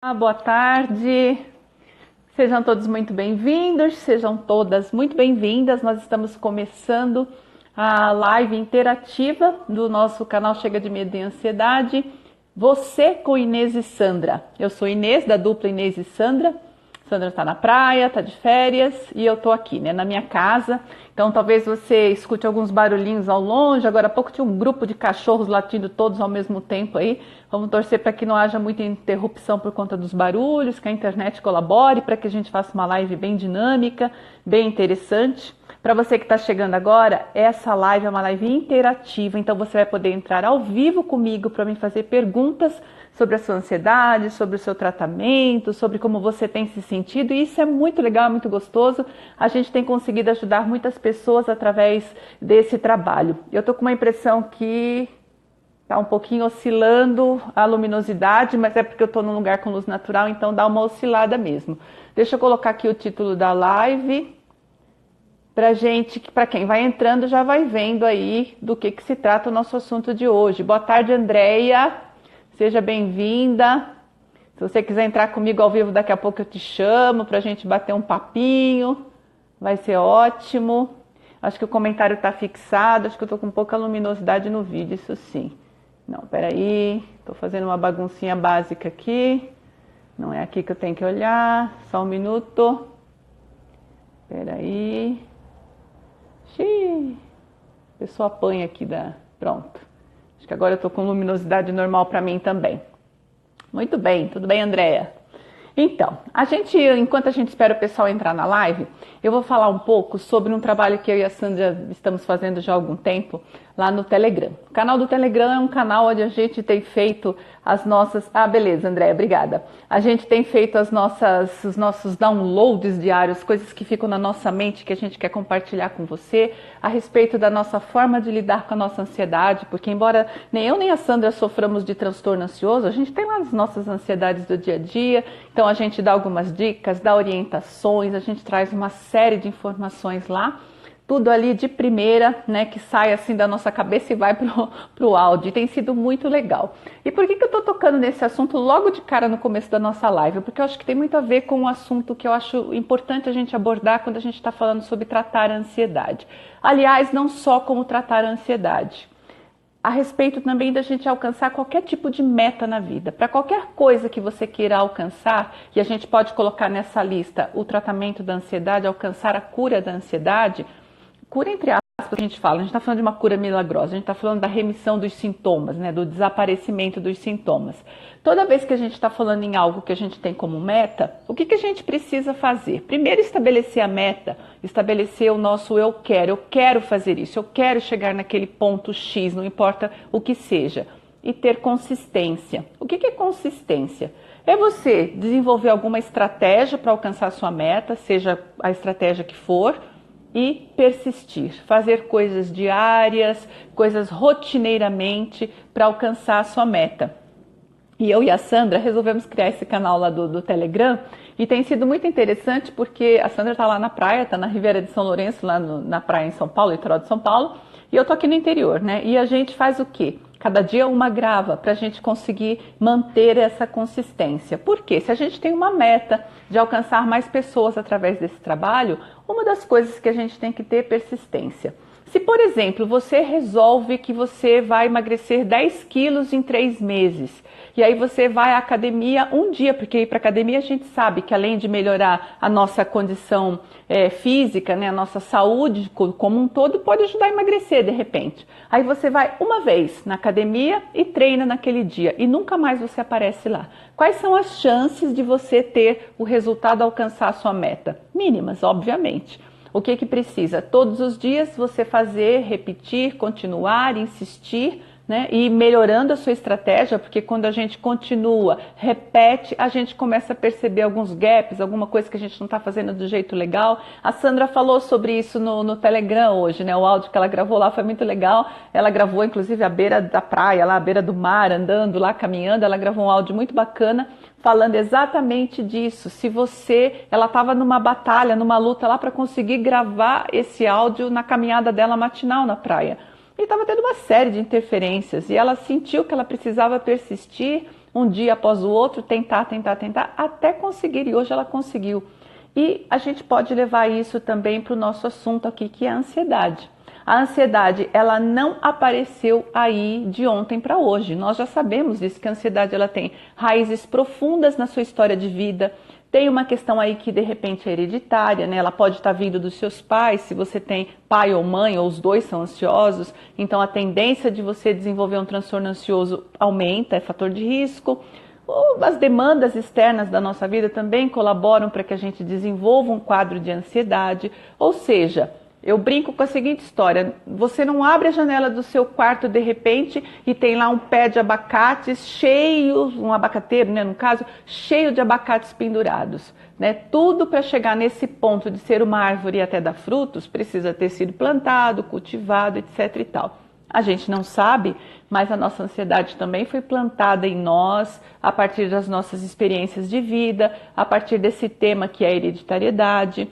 Boa tarde, sejam todos muito bem-vindos, sejam todas muito bem-vindas. Nós estamos começando a live interativa do nosso canal Chega de Medo e Ansiedade. Você com Inês e Sandra. Eu sou Inês, da dupla Inês e Sandra. Sandra está na praia, está de férias e eu estou aqui, na minha casa. Então talvez você escute alguns barulhinhos ao longe. Agora há pouco tinha um grupo de cachorros latindo todos ao mesmo tempo aí. Vamos torcer para que não haja muita interrupção por conta dos barulhos, que a internet colabore para que a gente faça uma live bem dinâmica, bem interessante. Para você que está chegando agora, essa live é uma live interativa, então você vai poder entrar ao vivo comigo para me fazer perguntas sobre a sua ansiedade, sobre o seu tratamento, sobre como você tem se sentido, e isso é muito legal, é muito gostoso. A gente tem conseguido ajudar muitas pessoas através desse trabalho. Eu estou com uma impressão que está um pouquinho oscilando a luminosidade, mas é porque eu estou num lugar com luz natural, então dá uma oscilada mesmo. Deixa eu colocar aqui o título da live, para quem vai entrando já vai vendo aí do que se trata o nosso assunto de hoje. Boa tarde, Andréia. Seja bem-vinda. Se você quiser entrar comigo ao vivo, daqui a pouco eu te chamo para a gente bater um papinho. Vai ser ótimo. Acho que o comentário está fixado. Acho que eu estou com pouca luminosidade no vídeo, isso sim. Não, peraí. Estou fazendo uma baguncinha básica aqui. Não é aqui que eu tenho que olhar. Só um minuto. Peraí. Xiii. A pessoa apanha aqui da... Pronto. Acho que agora eu estou com luminosidade normal para mim também. Muito bem, tudo bem, Andréia? Então, enquanto a gente espera o pessoal entrar na live, eu vou falar um pouco sobre um trabalho que eu e a Sandra estamos fazendo já há algum tempo lá no Telegram. O canal do Telegram é um canal onde a gente tem feito as nossas... Ah, beleza, Andréia, obrigada. A gente tem feito os nossos downloads diários, coisas que ficam na nossa mente que a gente quer compartilhar com você a respeito da nossa forma de lidar com a nossa ansiedade, porque embora nem eu nem a Sandra soframos de transtorno ansioso, a gente tem lá as nossas ansiedades do dia a dia, então a gente dá algumas dicas, dá orientações, a gente traz uma série de informações lá, tudo ali de primeira, né, que sai assim da nossa cabeça e vai pro áudio. E tem sido muito legal. E por que eu tô tocando nesse assunto logo de cara no começo da nossa live? Porque eu acho que tem muito a ver com um assunto que eu acho importante a gente abordar quando a gente está falando sobre tratar a ansiedade. Aliás, não só como tratar a ansiedade. A respeito também da gente alcançar qualquer tipo de meta na vida. Para qualquer coisa que você queira alcançar, e a gente pode colocar nessa lista o tratamento da ansiedade, alcançar a cura da ansiedade, cura entre aspas, a gente está falando de uma cura milagrosa, a gente está falando da remissão dos sintomas, né, do desaparecimento dos sintomas. Toda vez que a gente está falando em algo que a gente tem como meta, o que a gente precisa fazer? Primeiro, estabelecer a meta, estabelecer o nosso eu quero fazer isso, eu quero chegar naquele ponto X, não importa o que seja, e ter consistência. O que é consistência? É você desenvolver alguma estratégia para alcançar a sua meta, seja a estratégia que for, e persistir, fazer coisas diárias, coisas rotineiramente para alcançar a sua meta. E eu e a Sandra resolvemos criar esse canal lá do Telegram e tem sido muito interessante porque a Sandra está lá na praia, está na Riviera de São Lourenço, lá na praia em São Paulo, litoral de São Paulo, e eu tô aqui no interior, né? E a gente faz o quê? Cada dia uma grava para a gente conseguir manter essa consistência. Por quê? Se a gente tem uma meta de alcançar mais pessoas através desse trabalho, uma das coisas que a gente tem que ter é persistência. Se, por exemplo, você resolve que você vai emagrecer 10 quilos em 3 meses, e aí você vai à academia um dia, porque ir para a academia a gente sabe que além de melhorar a nossa condição física, né, a nossa saúde como um todo, pode ajudar a emagrecer de repente. Aí você vai uma vez na academia e treina naquele dia, e nunca mais você aparece lá. Quais são as chances de você ter o resultado alcançar a sua meta? Mínimas, obviamente. O que precisa? Todos os dias você fazer, repetir, continuar, insistir, né? E melhorando a sua estratégia, porque quando a gente continua, repete, a gente começa a perceber alguns gaps, alguma coisa que a gente não está fazendo do jeito legal. A Sandra falou sobre isso no Telegram hoje, né? O áudio que ela gravou lá foi muito legal. Ela gravou inclusive à beira da praia, lá à beira do mar, andando lá, caminhando. Ela gravou um áudio muito bacana, falando exatamente disso. Ela estava numa batalha, numa luta lá para conseguir gravar esse áudio na caminhada dela matinal na praia. E estava tendo uma série de interferências e ela sentiu que ela precisava persistir um dia após o outro, tentar, até conseguir, e hoje ela conseguiu. E a gente pode levar isso também para o nosso assunto aqui, que é a ansiedade. A ansiedade, ela não apareceu aí de ontem para hoje. Nós já sabemos disso, que a ansiedade ela tem raízes profundas na sua história de vida. Tem uma questão aí que de repente é hereditária, né? Ela pode estar vindo dos seus pais, se você tem pai ou mãe, ou os dois são ansiosos. Então a tendência de você desenvolver um transtorno ansioso aumenta, é fator de risco. As demandas externas da nossa vida também colaboram para que a gente desenvolva um quadro de ansiedade. Ou seja, eu brinco com a seguinte história: você não abre a janela do seu quarto de repente e tem lá um pé de abacates cheio, um abacateiro, né, no caso, cheio de abacates pendurados, né? Tudo para chegar nesse ponto de ser uma árvore e até dar frutos precisa ter sido plantado, cultivado, etc e tal. A gente não sabe, mas a nossa ansiedade também foi plantada em nós a partir das nossas experiências de vida, a partir desse tema que é a hereditariedade.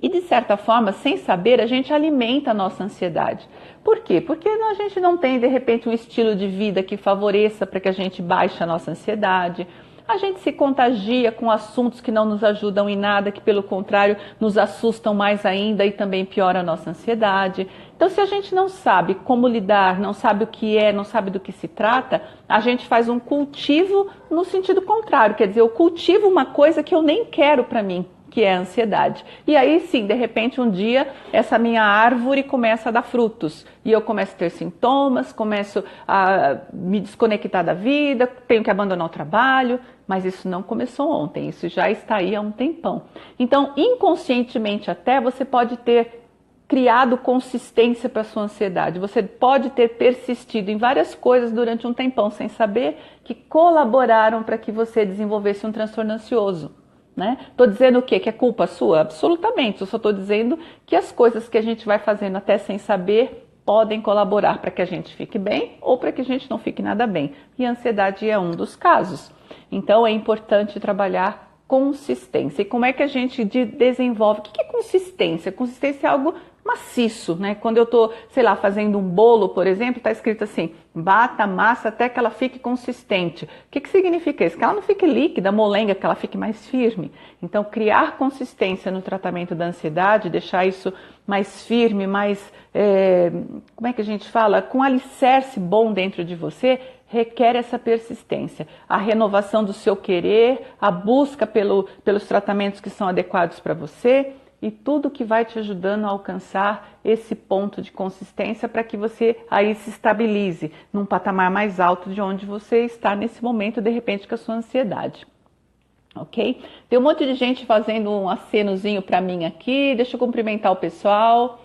E de certa forma, sem saber, a gente alimenta a nossa ansiedade. Por quê? Porque a gente não tem, de repente, um estilo de vida que favoreça para que a gente baixe a nossa ansiedade. A gente se contagia com assuntos que não nos ajudam em nada, que pelo contrário nos assustam mais ainda e também piora a nossa ansiedade. Então, se a gente não sabe como lidar, não sabe o que é, não sabe do que se trata, a gente faz um cultivo no sentido contrário. Quer dizer, eu cultivo uma coisa que eu nem quero para mim, que é a ansiedade. E aí sim, de repente um dia, essa minha árvore começa a dar frutos. E eu começo a ter sintomas, começo a me desconectar da vida, tenho que abandonar o trabalho. Mas isso não começou ontem, isso já está aí há um tempão. Então, inconscientemente até, você pode ter criado consistência para a sua ansiedade. Você pode ter persistido em várias coisas durante um tempão, sem saber que colaboraram para que você desenvolvesse um transtorno ansioso. Né? Tô dizendo o quê? Que é culpa sua? Absolutamente. Eu só estou dizendo que as coisas que a gente vai fazendo até sem saber podem colaborar para que a gente fique bem ou para que a gente não fique nada bem. E a ansiedade é um dos casos. Então é importante trabalhar consistência. E como é que a gente desenvolve? O que é consistência? Consistência é algo maciço, né? Quando eu tô, sei lá, fazendo um bolo, por exemplo, tá escrito assim: bata a massa até que ela fique consistente. O que significa isso? Que ela não fique líquida, molenga, que ela fique mais firme. Então, criar consistência no tratamento da ansiedade, deixar isso mais firme, mais, como é que a gente fala? Com alicerce bom dentro de você, requer essa persistência, a renovação do seu querer, a busca pelos tratamentos que são adequados para você e tudo que vai te ajudando a alcançar esse ponto de consistência para que você aí se estabilize num patamar mais alto de onde você está nesse momento, de repente, com a sua ansiedade. Ok? Tem um monte de gente fazendo um acenozinho para mim aqui, deixa eu cumprimentar o pessoal.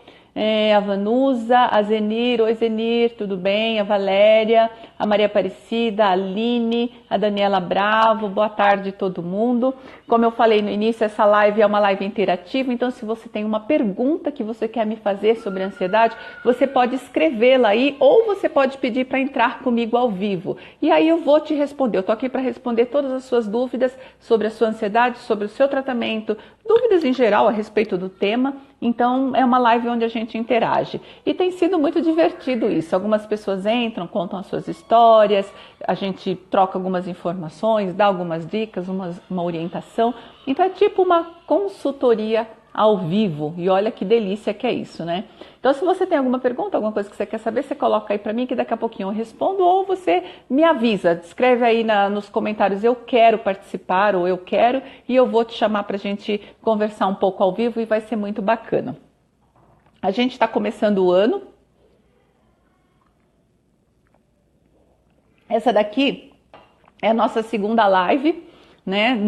A Vanusa, a Zenir, oi Zenir, tudo bem? A Valéria, a Maria Aparecida, a Aline, a Daniela Bravo, boa tarde todo mundo. Como eu falei no início, essa live é uma live interativa, então se você tem uma pergunta que você quer me fazer sobre ansiedade, você pode escrevê-la aí ou você pode pedir para entrar comigo ao vivo. E aí eu vou te responder, eu tô aqui para responder todas as suas dúvidas sobre a sua ansiedade, sobre o seu tratamento, dúvidas em geral a respeito do tema. Então é uma live onde a gente interage e tem sido muito divertido isso. Algumas pessoas entram, contam as suas histórias, a gente troca algumas informações, dá algumas dicas, uma orientação. Então é tipo uma consultoria ao vivo e olha que delícia que é isso, né? Então se você tem alguma pergunta, alguma coisa que você quer saber, você coloca aí para mim que daqui a pouquinho eu respondo ou você me avisa, escreve aí nos comentários eu quero participar ou eu quero e eu vou te chamar para a gente conversar um pouco ao vivo e vai ser muito bacana. A gente está começando o ano. Essa daqui é a nossa segunda live, né?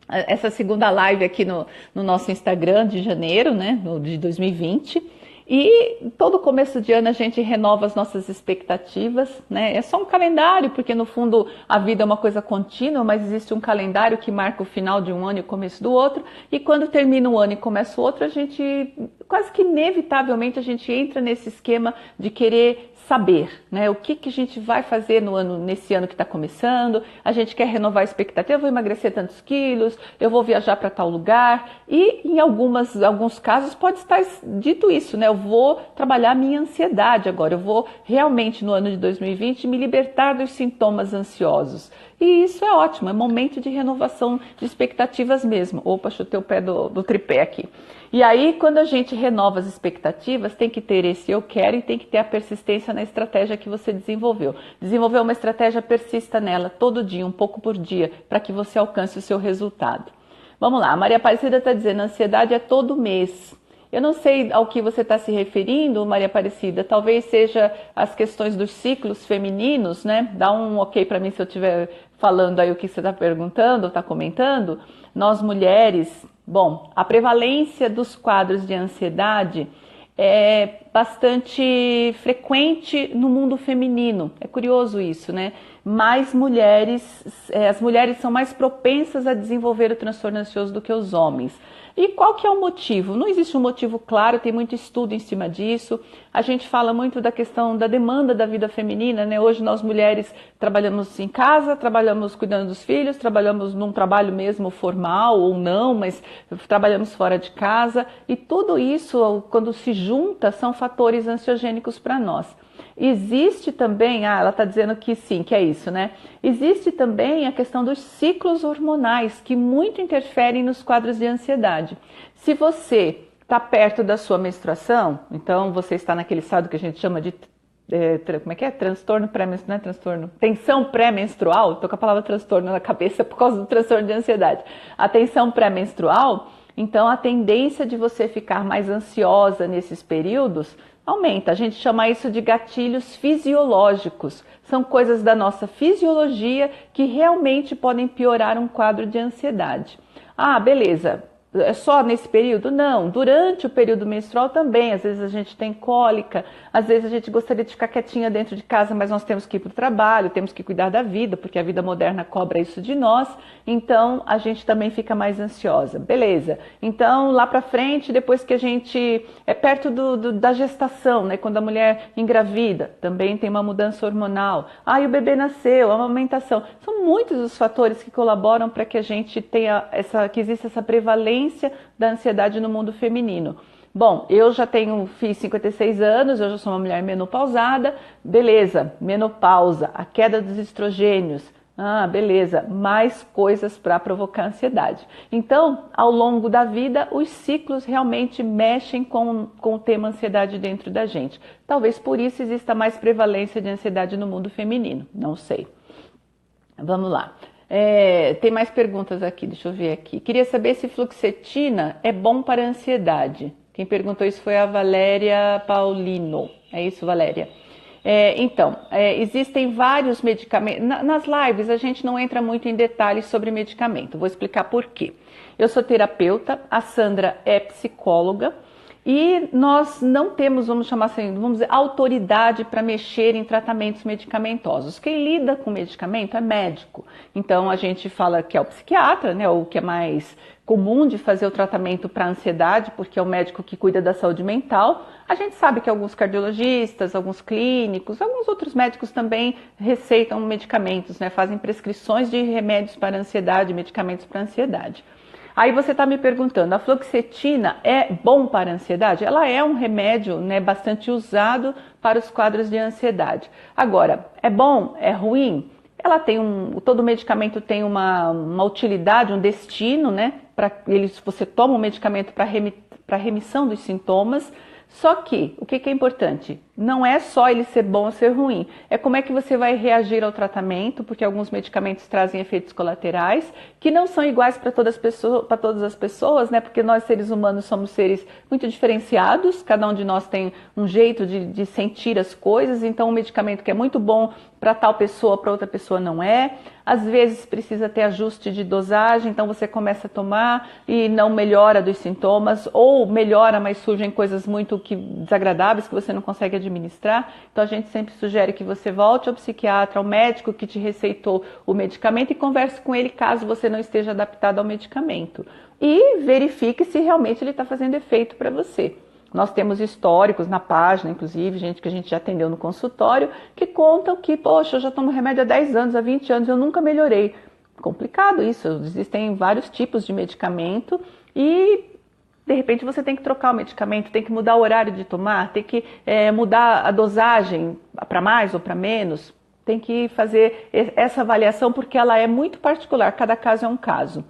Essa segunda live aqui no nosso Instagram de janeiro, né, de 2020. E todo começo de ano a gente renova as nossas expectativas, né? É só um calendário, porque no fundo a vida é uma coisa contínua, mas existe um calendário que marca o final de um ano e o começo do outro. E quando termina um ano e começa o outro, a gente, quase que inevitavelmente, a gente entra nesse esquema de querer saber, né? O que a gente vai fazer nesse ano que está começando. A gente quer renovar a expectativa, eu vou emagrecer tantos quilos, eu vou viajar para tal lugar, e em alguns casos pode estar dito isso, né? Eu vou trabalhar a minha ansiedade agora, eu vou realmente no ano de 2020 me libertar dos sintomas ansiosos. E isso é ótimo, é momento de renovação de expectativas mesmo. Opa, chutei o pé do tripé aqui. E aí, quando a gente renova as expectativas, tem que ter esse eu quero e tem que ter a persistência na estratégia que você desenvolveu. Desenvolver uma estratégia, persista nela todo dia, um pouco por dia, para que você alcance o seu resultado. Vamos lá, a Maria Aparecida está dizendo, a ansiedade é todo mês. Eu não sei ao que você está se referindo, Maria Aparecida, talvez seja as questões dos ciclos femininos, né? Dá um ok para mim se eu estiver falando aí o que você está perguntando, está comentando. Nós mulheres, bom, a prevalência dos quadros de ansiedade é bastante frequente no mundo feminino. É curioso isso, né? Mais mulheres, as mulheres são mais propensas a desenvolver o transtorno ansioso do que os homens. E qual que é o motivo? Não existe um motivo claro, tem muito estudo em cima disso. A gente fala muito da questão da demanda da vida feminina, né? Hoje nós mulheres trabalhamos em casa, trabalhamos cuidando dos filhos, trabalhamos num trabalho mesmo formal ou não, mas trabalhamos fora de casa. E tudo isso, quando se junta, são fatores ansiogênicos para nós. Existe também, ela está dizendo que sim, que é isso, né? Existe também a questão dos ciclos hormonais, que muito interferem nos quadros de ansiedade. Se você está perto da sua menstruação, então você está naquele estado que a gente chama de, como é que é? Transtorno pré-menstrual, não é transtorno? Tensão pré-menstrual, estou com a palavra transtorno na cabeça por causa do transtorno de ansiedade. A tensão pré-menstrual, então a tendência de você ficar mais ansiosa nesses períodos aumenta. A gente chama isso de gatilhos fisiológicos. São coisas da nossa fisiologia que realmente podem piorar um quadro de ansiedade. Ah, beleza. É só nesse período? Não, durante o período menstrual também, às vezes a gente tem cólica, às vezes a gente gostaria de ficar quietinha dentro de casa, mas nós temos que ir para o trabalho, temos que cuidar da vida, porque a vida moderna cobra isso de nós, então a gente também fica mais ansiosa. Beleza, então lá para frente, depois que a gente é perto da gestação, né, quando a mulher engravida, também tem uma mudança hormonal. Ah, e o bebê nasceu, a amamentação. São muitos os fatores que colaboram para que a gente tenha que exista essa prevalência da ansiedade no mundo feminino. Bom, eu já fiz 56 anos, eu já sou uma mulher menopausada, beleza, menopausa, a queda dos estrogênios, beleza, mais coisas para provocar ansiedade. Então, ao longo da vida, os ciclos realmente mexem com o tema ansiedade dentro da gente. Talvez por isso exista mais prevalência de ansiedade no mundo feminino, não sei. Vamos lá. Tem mais perguntas aqui, deixa eu ver aqui. Queria saber se fluoxetina é bom para a ansiedade. Quem perguntou isso foi a Valéria Paulino. É isso, Valéria? Existem vários medicamentos. Nas lives a gente não entra muito em detalhes sobre medicamento. Vou explicar por quê. Eu sou terapeuta, a Sandra é psicóloga. E nós não temos, vamos chamar assim, vamos dizer, autoridade para mexer em tratamentos medicamentosos. Quem lida com medicamento é médico. Então a gente fala que é o psiquiatra, né, o que é mais comum de fazer o tratamento para ansiedade, porque é o médico que cuida da saúde mental. A gente sabe que alguns cardiologistas, alguns clínicos, alguns outros médicos também receitam medicamentos, né, fazem prescrições de remédios para ansiedade, medicamentos para ansiedade. Aí você está me perguntando, a fluoxetina é bom para a ansiedade? Ela é um remédio, né, bastante usado para os quadros de ansiedade. Agora, é bom? É ruim? Ela tem todo medicamento tem uma utilidade, um destino, né? Você toma um medicamento para remissão dos sintomas. Só que, o que é importante? Não é só ele ser bom ou ser ruim, é como é que você vai reagir ao tratamento, porque alguns medicamentos trazem efeitos colaterais que não são iguais para todas as pessoas, né? Porque nós seres humanos somos seres muito diferenciados, cada um de nós tem um jeito de sentir as coisas, então um medicamento que é muito bom para tal pessoa, para outra pessoa não é. Às vezes precisa ter ajuste de dosagem, então você começa a tomar e não melhora dos sintomas, ou melhora, mas surgem coisas muito desagradáveis que você não consegue administrar. Então a gente sempre sugere que você volte ao psiquiatra, ao médico que te receitou o medicamento e converse com ele caso você não esteja adaptado ao medicamento. E verifique se realmente ele está fazendo efeito para você. Nós temos históricos na página, inclusive, gente que a gente já atendeu no consultório, que contam que, poxa, eu já tomo remédio há 10 anos, há 20 anos, eu nunca melhorei. Complicado isso, existem vários tipos de medicamento e de repente você tem que trocar o medicamento, tem que mudar o horário de tomar, tem que mudar a dosagem para mais ou para menos, tem que fazer essa avaliação porque ela é muito particular, cada caso é um caso.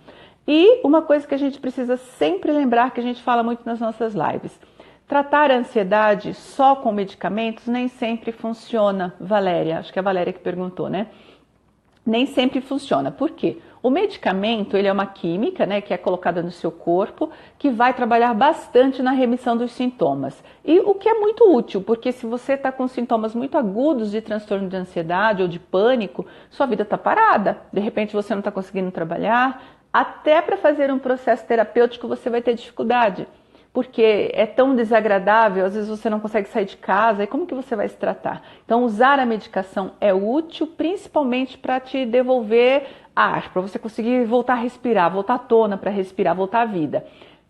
E uma coisa que a gente precisa sempre lembrar, que a gente fala muito nas nossas lives, tratar a ansiedade só com medicamentos nem sempre funciona, Valéria, acho que é a Valéria que perguntou, né? Nem sempre funciona. Por quê? O medicamento, ele é uma química, né, que é colocada no seu corpo, que vai trabalhar bastante na remissão dos sintomas. E o que é muito útil, porque se você está com sintomas muito agudos de transtorno de ansiedade ou de pânico, sua vida está parada. De repente você não está conseguindo trabalhar, até para fazer um processo terapêutico você vai ter dificuldade. Porque é tão desagradável, às vezes você não consegue sair de casa, e como que você vai se tratar? Então, usar a medicação é útil, principalmente para te devolver ar, para você conseguir voltar a respirar, voltar à tona para respirar, voltar à vida.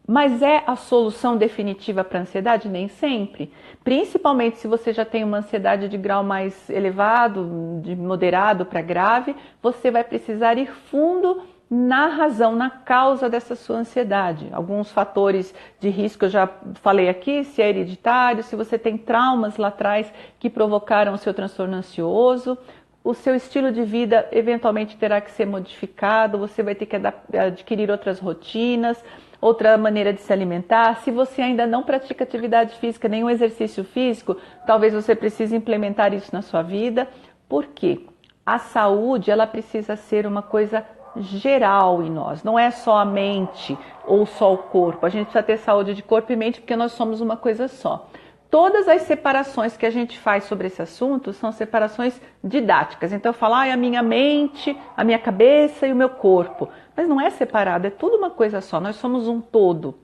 Mas é a solução definitiva para a ansiedade? Nem sempre. Principalmente se você já tem uma ansiedade de grau mais elevado, de moderado para grave, você vai precisar ir fundo na razão, na causa dessa sua ansiedade. Alguns fatores de risco eu já falei aqui, se é hereditário, se você tem traumas lá atrás que provocaram o seu transtorno ansioso, o seu estilo de vida eventualmente terá que ser modificado, você vai ter que adquirir outras rotinas, outra maneira de se alimentar. Se você ainda não pratica atividade física, nenhum exercício físico, talvez você precise implementar isso na sua vida. Por quê? A saúde, ela precisa ser uma coisa geral em nós, não é só a mente ou só o corpo. A gente precisa ter saúde de corpo e mente porque nós somos uma coisa só. Todas as separações que a gente faz sobre esse assunto são separações didáticas. Então eu falo, a minha mente, a minha cabeça e o meu corpo. Mas não é separado, é tudo uma coisa só, nós somos um todo.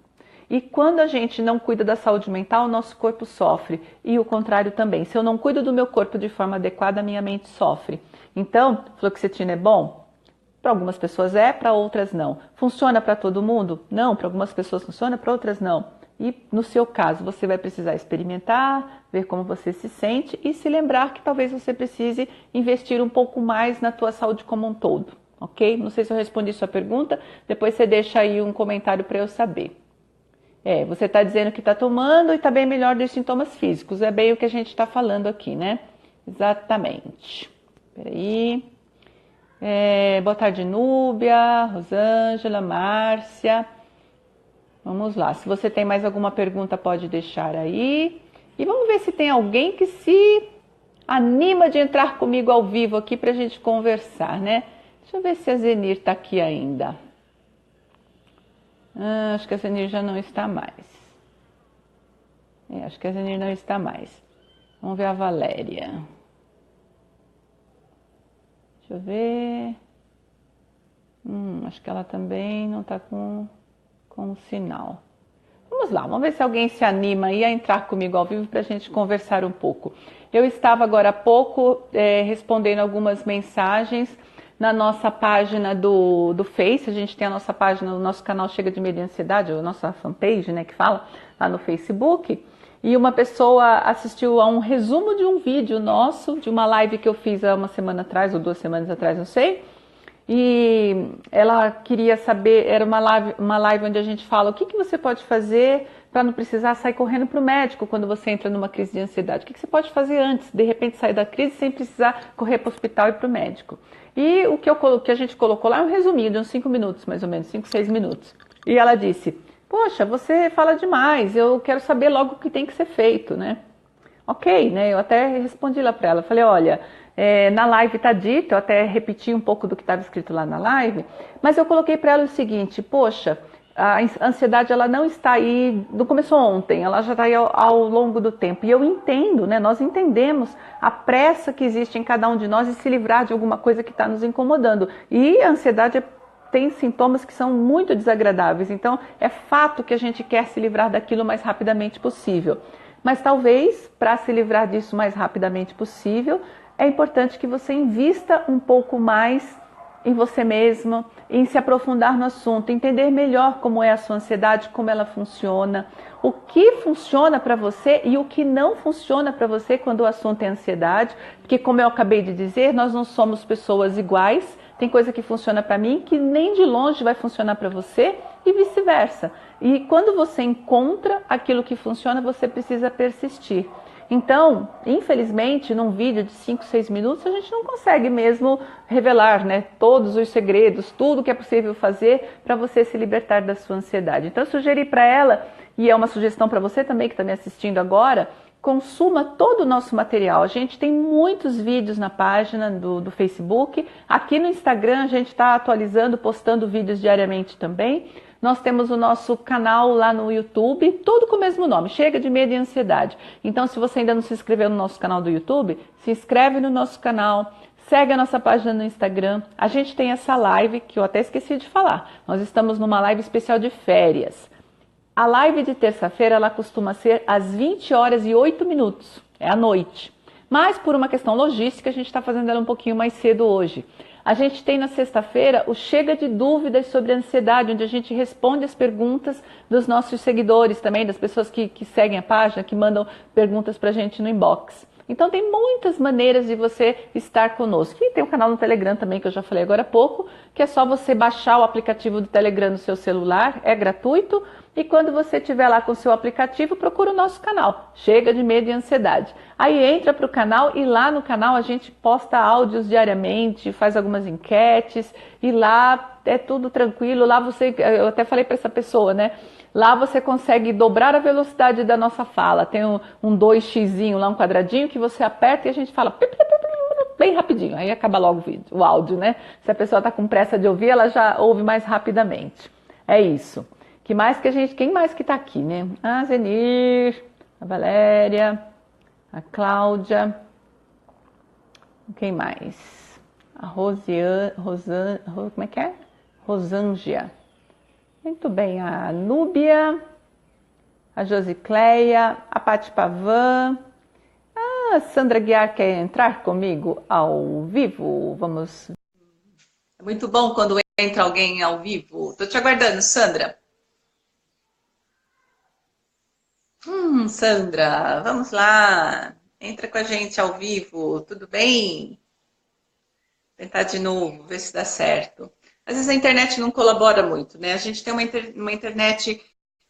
E quando a gente não cuida da saúde mental, o nosso corpo sofre. E o contrário também. Se eu não cuido do meu corpo de forma adequada, a minha mente sofre. Então, fluoxetina é bom? Para algumas pessoas é, para outras não. Funciona para todo mundo? Não, para algumas pessoas funciona, para outras não. E no seu caso, você vai precisar experimentar, ver como você se sente e se lembrar que talvez você precise investir um pouco mais na tua saúde como um todo, ok? Não sei se eu respondi sua pergunta, depois você deixa aí um comentário para eu saber. Você está dizendo que está tomando e está bem melhor dos sintomas físicos, é bem o que a gente está falando aqui, né? Exatamente. Peraí. Boa tarde, Núbia, Rosângela, Márcia. Vamos lá, se você tem mais alguma pergunta pode deixar aí. E vamos ver se tem alguém que se anima de entrar comigo ao vivo aqui para a gente conversar, né? Deixa eu ver se a Zenir está aqui ainda. Acho que a Zenir já não está mais. Acho que a Zenir não está mais. Vamos ver a Valéria. Deixa eu ver. Acho que ela também não está com o sinal. Vamos lá, vamos ver se alguém se anima aí a entrar comigo ao vivo para a gente conversar um pouco. Eu estava agora há pouco respondendo algumas mensagens na nossa página do Face. A gente tem a nossa página, o nosso canal Chega de Medo e Ansiedade, a nossa fanpage, né, que fala lá no Facebook. E uma pessoa assistiu a um resumo de um vídeo nosso, de uma live que eu fiz há uma semana atrás, ou 2 semanas atrás, não sei. E ela queria saber, era uma live onde a gente fala o que você pode fazer para não precisar sair correndo para o médico quando você entra numa crise de ansiedade. O que você pode fazer antes, de repente sair da crise sem precisar correr para o hospital e para o médico. E o que a gente colocou lá é um resuminho de uns 5 minutos, mais ou menos, 5, 6 minutos. E ela disse, poxa, você fala demais, eu quero saber logo o que tem que ser feito, né? Ok, né? Eu até respondi lá para ela, falei, olha, na live está dito, eu até repeti um pouco do que estava escrito lá na live, mas eu coloquei para ela o seguinte, poxa, a ansiedade ela não está aí, não começou ontem, ela já está aí ao longo do tempo. E eu entendo, né? Nós entendemos a pressa que existe em cada um de nós de se livrar de alguma coisa que está nos incomodando. E a ansiedade tem sintomas que são muito desagradáveis, então é fato que a gente quer se livrar daquilo o mais rapidamente possível. Mas talvez, para se livrar disso o mais rapidamente possível, é importante que você invista um pouco mais em você mesmo, em se aprofundar no assunto, entender melhor como é a sua ansiedade, como ela funciona, o que funciona para você e o que não funciona para você quando o assunto é ansiedade, porque como eu acabei de dizer, nós não somos pessoas iguais, tem coisa que funciona para mim que nem de longe vai funcionar para você e vice-versa. E quando você encontra aquilo que funciona, você precisa persistir. Então, infelizmente, num vídeo de 5, 6 minutos, a gente não consegue mesmo revelar, né, todos os segredos, tudo que é possível fazer para você se libertar da sua ansiedade. Então, eu sugeri para ela, e é uma sugestão para você também que está me assistindo agora, consuma todo o nosso material. A gente tem muitos vídeos na página do Facebook. Aqui no Instagram a gente está atualizando, postando vídeos diariamente também. Nós temos o nosso canal lá no YouTube, tudo com o mesmo nome, Chega de Medo e Ansiedade. Então, se você ainda não se inscreveu no nosso canal do YouTube, se inscreve no nosso canal, segue a nossa página no Instagram. A gente tem essa live, que eu até esqueci de falar. Nós estamos numa live especial de férias. A live de terça-feira, ela costuma ser às 20 horas e 8 minutos, é à noite. Mas por uma questão logística, a gente está fazendo ela um pouquinho mais cedo hoje. A gente tem na sexta-feira o Chega de Dúvidas sobre Ansiedade, onde a gente responde as perguntas dos nossos seguidores também, das pessoas que seguem a página, que mandam perguntas para a gente no inbox. Então tem muitas maneiras de você estar conosco. E tem um canal no Telegram também, que eu já falei agora há pouco, que é só você baixar o aplicativo do Telegram no seu celular, é gratuito. E quando você estiver lá com o seu aplicativo, procura o nosso canal, Chega de Medo e Ansiedade. Aí entra para o canal e lá no canal a gente posta áudios diariamente, faz algumas enquetes e lá é tudo tranquilo. Lá você, eu até falei para essa pessoa, né? Lá você consegue dobrar a velocidade da nossa fala. Tem um 2xzinho lá, um quadradinho que você aperta e a gente fala bem rapidinho. Aí acaba logo o vídeo, o áudio, né? Se a pessoa está com pressa de ouvir, ela já ouve mais rapidamente. É isso. Que mais que a gente, quem mais que tá aqui, né? A Zenir, a Valéria, a Cláudia, quem mais? A como é que é? Rosângela. Muito bem, a Núbia, a Josicleia, a Pati Pavan, a Sandra Guiar quer entrar comigo ao vivo? Vamos. É muito bom quando entra alguém ao vivo. Tô te aguardando, Sandra. Sandra, vamos lá. Entra com a gente ao vivo, tudo bem? Vou tentar de novo, ver se dá certo. Às vezes a internet não colabora muito, né? A gente tem uma internet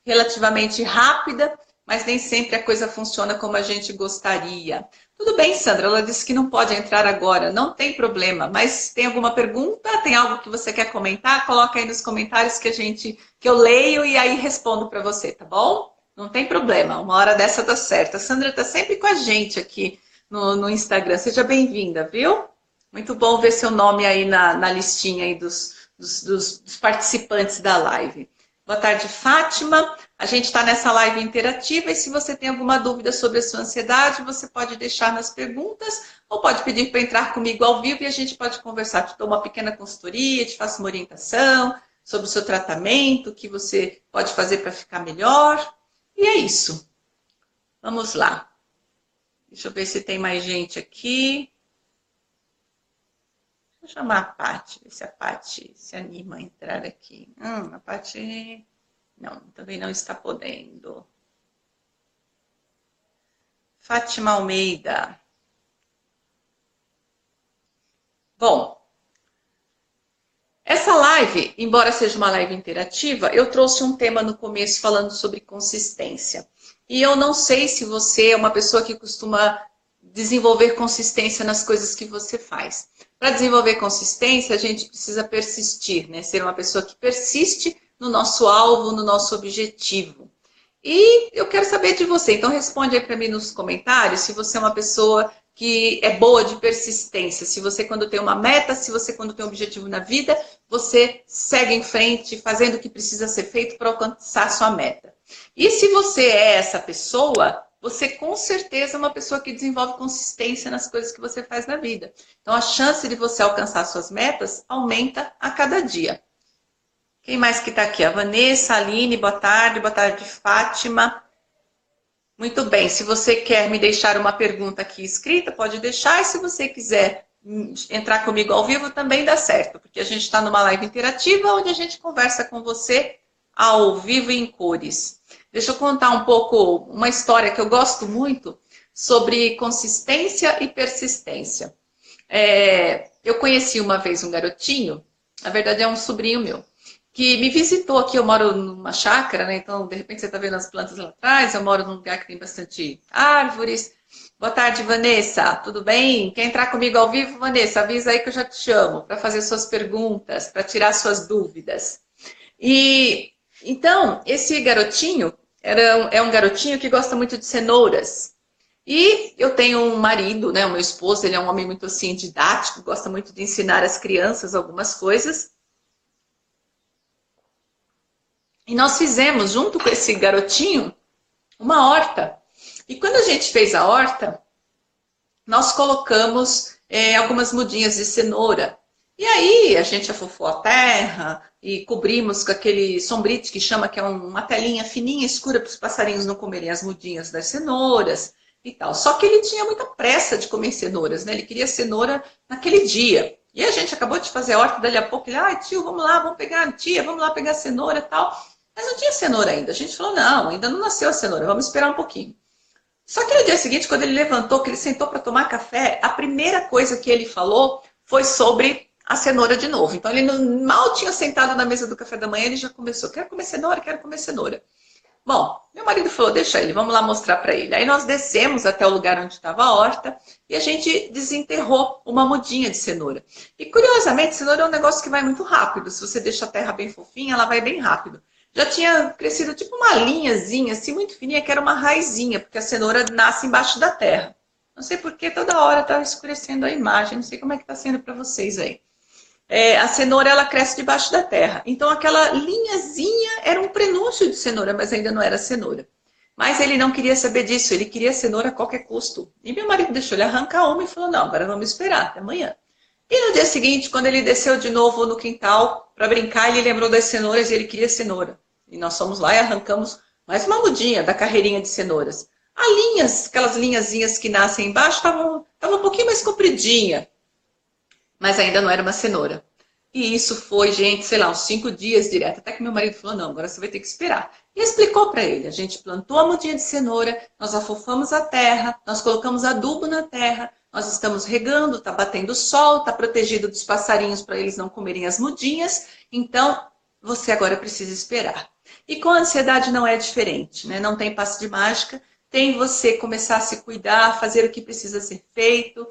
relativamente rápida, mas nem sempre a coisa funciona como a gente gostaria. Tudo bem, Sandra, ela disse que não pode entrar agora, não tem problema, mas tem alguma pergunta? Tem algo que você quer comentar? Coloca aí nos comentários que eu leio e aí respondo para você, tá bom? Não tem problema, uma hora dessa dá certo. A Sandra está sempre com a gente aqui no Instagram. Seja bem-vinda, viu? Muito bom ver seu nome aí na listinha aí dos participantes da live. Boa tarde, Fátima. A gente está nessa live interativa e se você tem alguma dúvida sobre a sua ansiedade, você pode deixar nas perguntas ou pode pedir para entrar comigo ao vivo e a gente pode conversar. Te dou uma pequena consultoria, te faço uma orientação sobre o seu tratamento, o que você pode fazer para ficar melhor. E é isso. Vamos lá. Deixa eu ver se tem mais gente aqui. Deixa eu chamar a Pati, ver se a Pati se anima a entrar aqui. A Pati não, também não está podendo. Fátima Almeida. Bom, essa live, embora seja uma live interativa, eu trouxe um tema no começo falando sobre consistência. E eu não sei se você é uma pessoa que costuma desenvolver consistência nas coisas que você faz. Para desenvolver consistência, a gente precisa persistir, né? Ser uma pessoa que persiste no nosso alvo, no nosso objetivo. E eu quero saber de você, então responde aí para mim nos comentários se você é uma pessoa que é boa de persistência, se você quando tem uma meta, se você quando tem um objetivo na vida, você segue em frente fazendo o que precisa ser feito para alcançar a sua meta. E se você é essa pessoa, você com certeza é uma pessoa que desenvolve consistência nas coisas que você faz na vida. Então a chance de você alcançar suas metas aumenta a cada dia. Quem mais que está aqui? A Vanessa, a Aline, boa tarde, Fátima. Muito bem, se você quer me deixar uma pergunta aqui escrita, pode deixar. E se você quiser entrar comigo ao vivo também dá certo, porque a gente está numa live interativa onde a gente conversa com você ao vivo e em cores. Deixa eu contar um pouco uma história que eu gosto muito sobre consistência e persistência. Eu conheci uma vez um garotinho, na verdade é um sobrinho meu, que me visitou aqui. Eu moro numa chácara, né? Então de repente você está vendo as plantas lá atrás. Eu moro num lugar que tem bastante árvores. Boa tarde, Vanessa. Tudo bem? Quer entrar comigo ao vivo, Vanessa? Avisa aí que eu já te chamo para fazer suas perguntas, para tirar suas dúvidas. E então, esse garotinho é um garotinho que gosta muito de cenouras. E eu tenho um marido, né? O meu esposo, ele é um homem muito assim didático, gosta muito de ensinar as crianças algumas coisas. E nós fizemos, junto com esse garotinho, uma horta. E quando a gente fez a horta, nós colocamos algumas mudinhas de cenoura. E aí a gente afofou a terra e cobrimos com aquele sombrite que chama, que é uma telinha fininha, escura, para os passarinhos não comerem as mudinhas das cenouras e tal. Só que ele tinha muita pressa de comer cenouras, né? Ele queria cenoura naquele dia. E a gente acabou de fazer a horta, dali a pouco ele, tio, vamos lá, vamos pegar, tia, vamos lá pegar cenoura e tal. Mas não tinha cenoura ainda. A gente falou, não, ainda não nasceu a cenoura, vamos esperar um pouquinho. Só que no dia seguinte, quando ele levantou, que ele sentou para tomar café, a primeira coisa que ele falou foi sobre a cenoura de novo. Então ele mal tinha sentado na mesa do café da manhã, ele já começou, quero comer cenoura, quero comer cenoura. Bom, meu marido falou, deixa ele, vamos lá mostrar para ele. Aí nós descemos até o lugar onde estava a horta e a gente desenterrou uma mudinha de cenoura. E curiosamente, cenoura é um negócio que vai muito rápido. Se você deixa a terra bem fofinha, ela vai bem rápido. Já tinha crescido tipo uma linhazinha, assim, muito fininha, que era uma raizinha, porque a cenoura nasce embaixo da terra. Não sei por que toda hora está escurecendo a imagem, não sei como é que está sendo para vocês aí. A cenoura, ela cresce debaixo da terra. Então, aquela linhazinha era um prenúncio de cenoura, mas ainda não era cenoura. Mas ele não queria saber disso, ele queria cenoura a qualquer custo. E meu marido deixou ele arrancar uma e falou, não, agora vamos esperar até amanhã. E no dia seguinte, quando ele desceu de novo no quintal para brincar, ele lembrou das cenouras e ele queria cenoura. E nós fomos lá e arrancamos mais uma mudinha da carreirinha de cenouras. Aquelas linhazinhas que nascem embaixo, estavam um pouquinho mais compridinha, mas ainda não era uma cenoura. E isso foi, gente, sei lá, uns 5 dias direto. Até que meu marido falou, não, agora você vai ter que esperar. E explicou para ele, a gente plantou a mudinha de cenoura, nós afofamos a terra, nós colocamos adubo na terra, nós estamos regando, está batendo sol, está protegido dos passarinhos para eles não comerem as mudinhas. Então, você agora precisa esperar. E com a ansiedade não é diferente, né? Não tem passe de mágica, tem você começar a se cuidar, fazer o que precisa ser feito,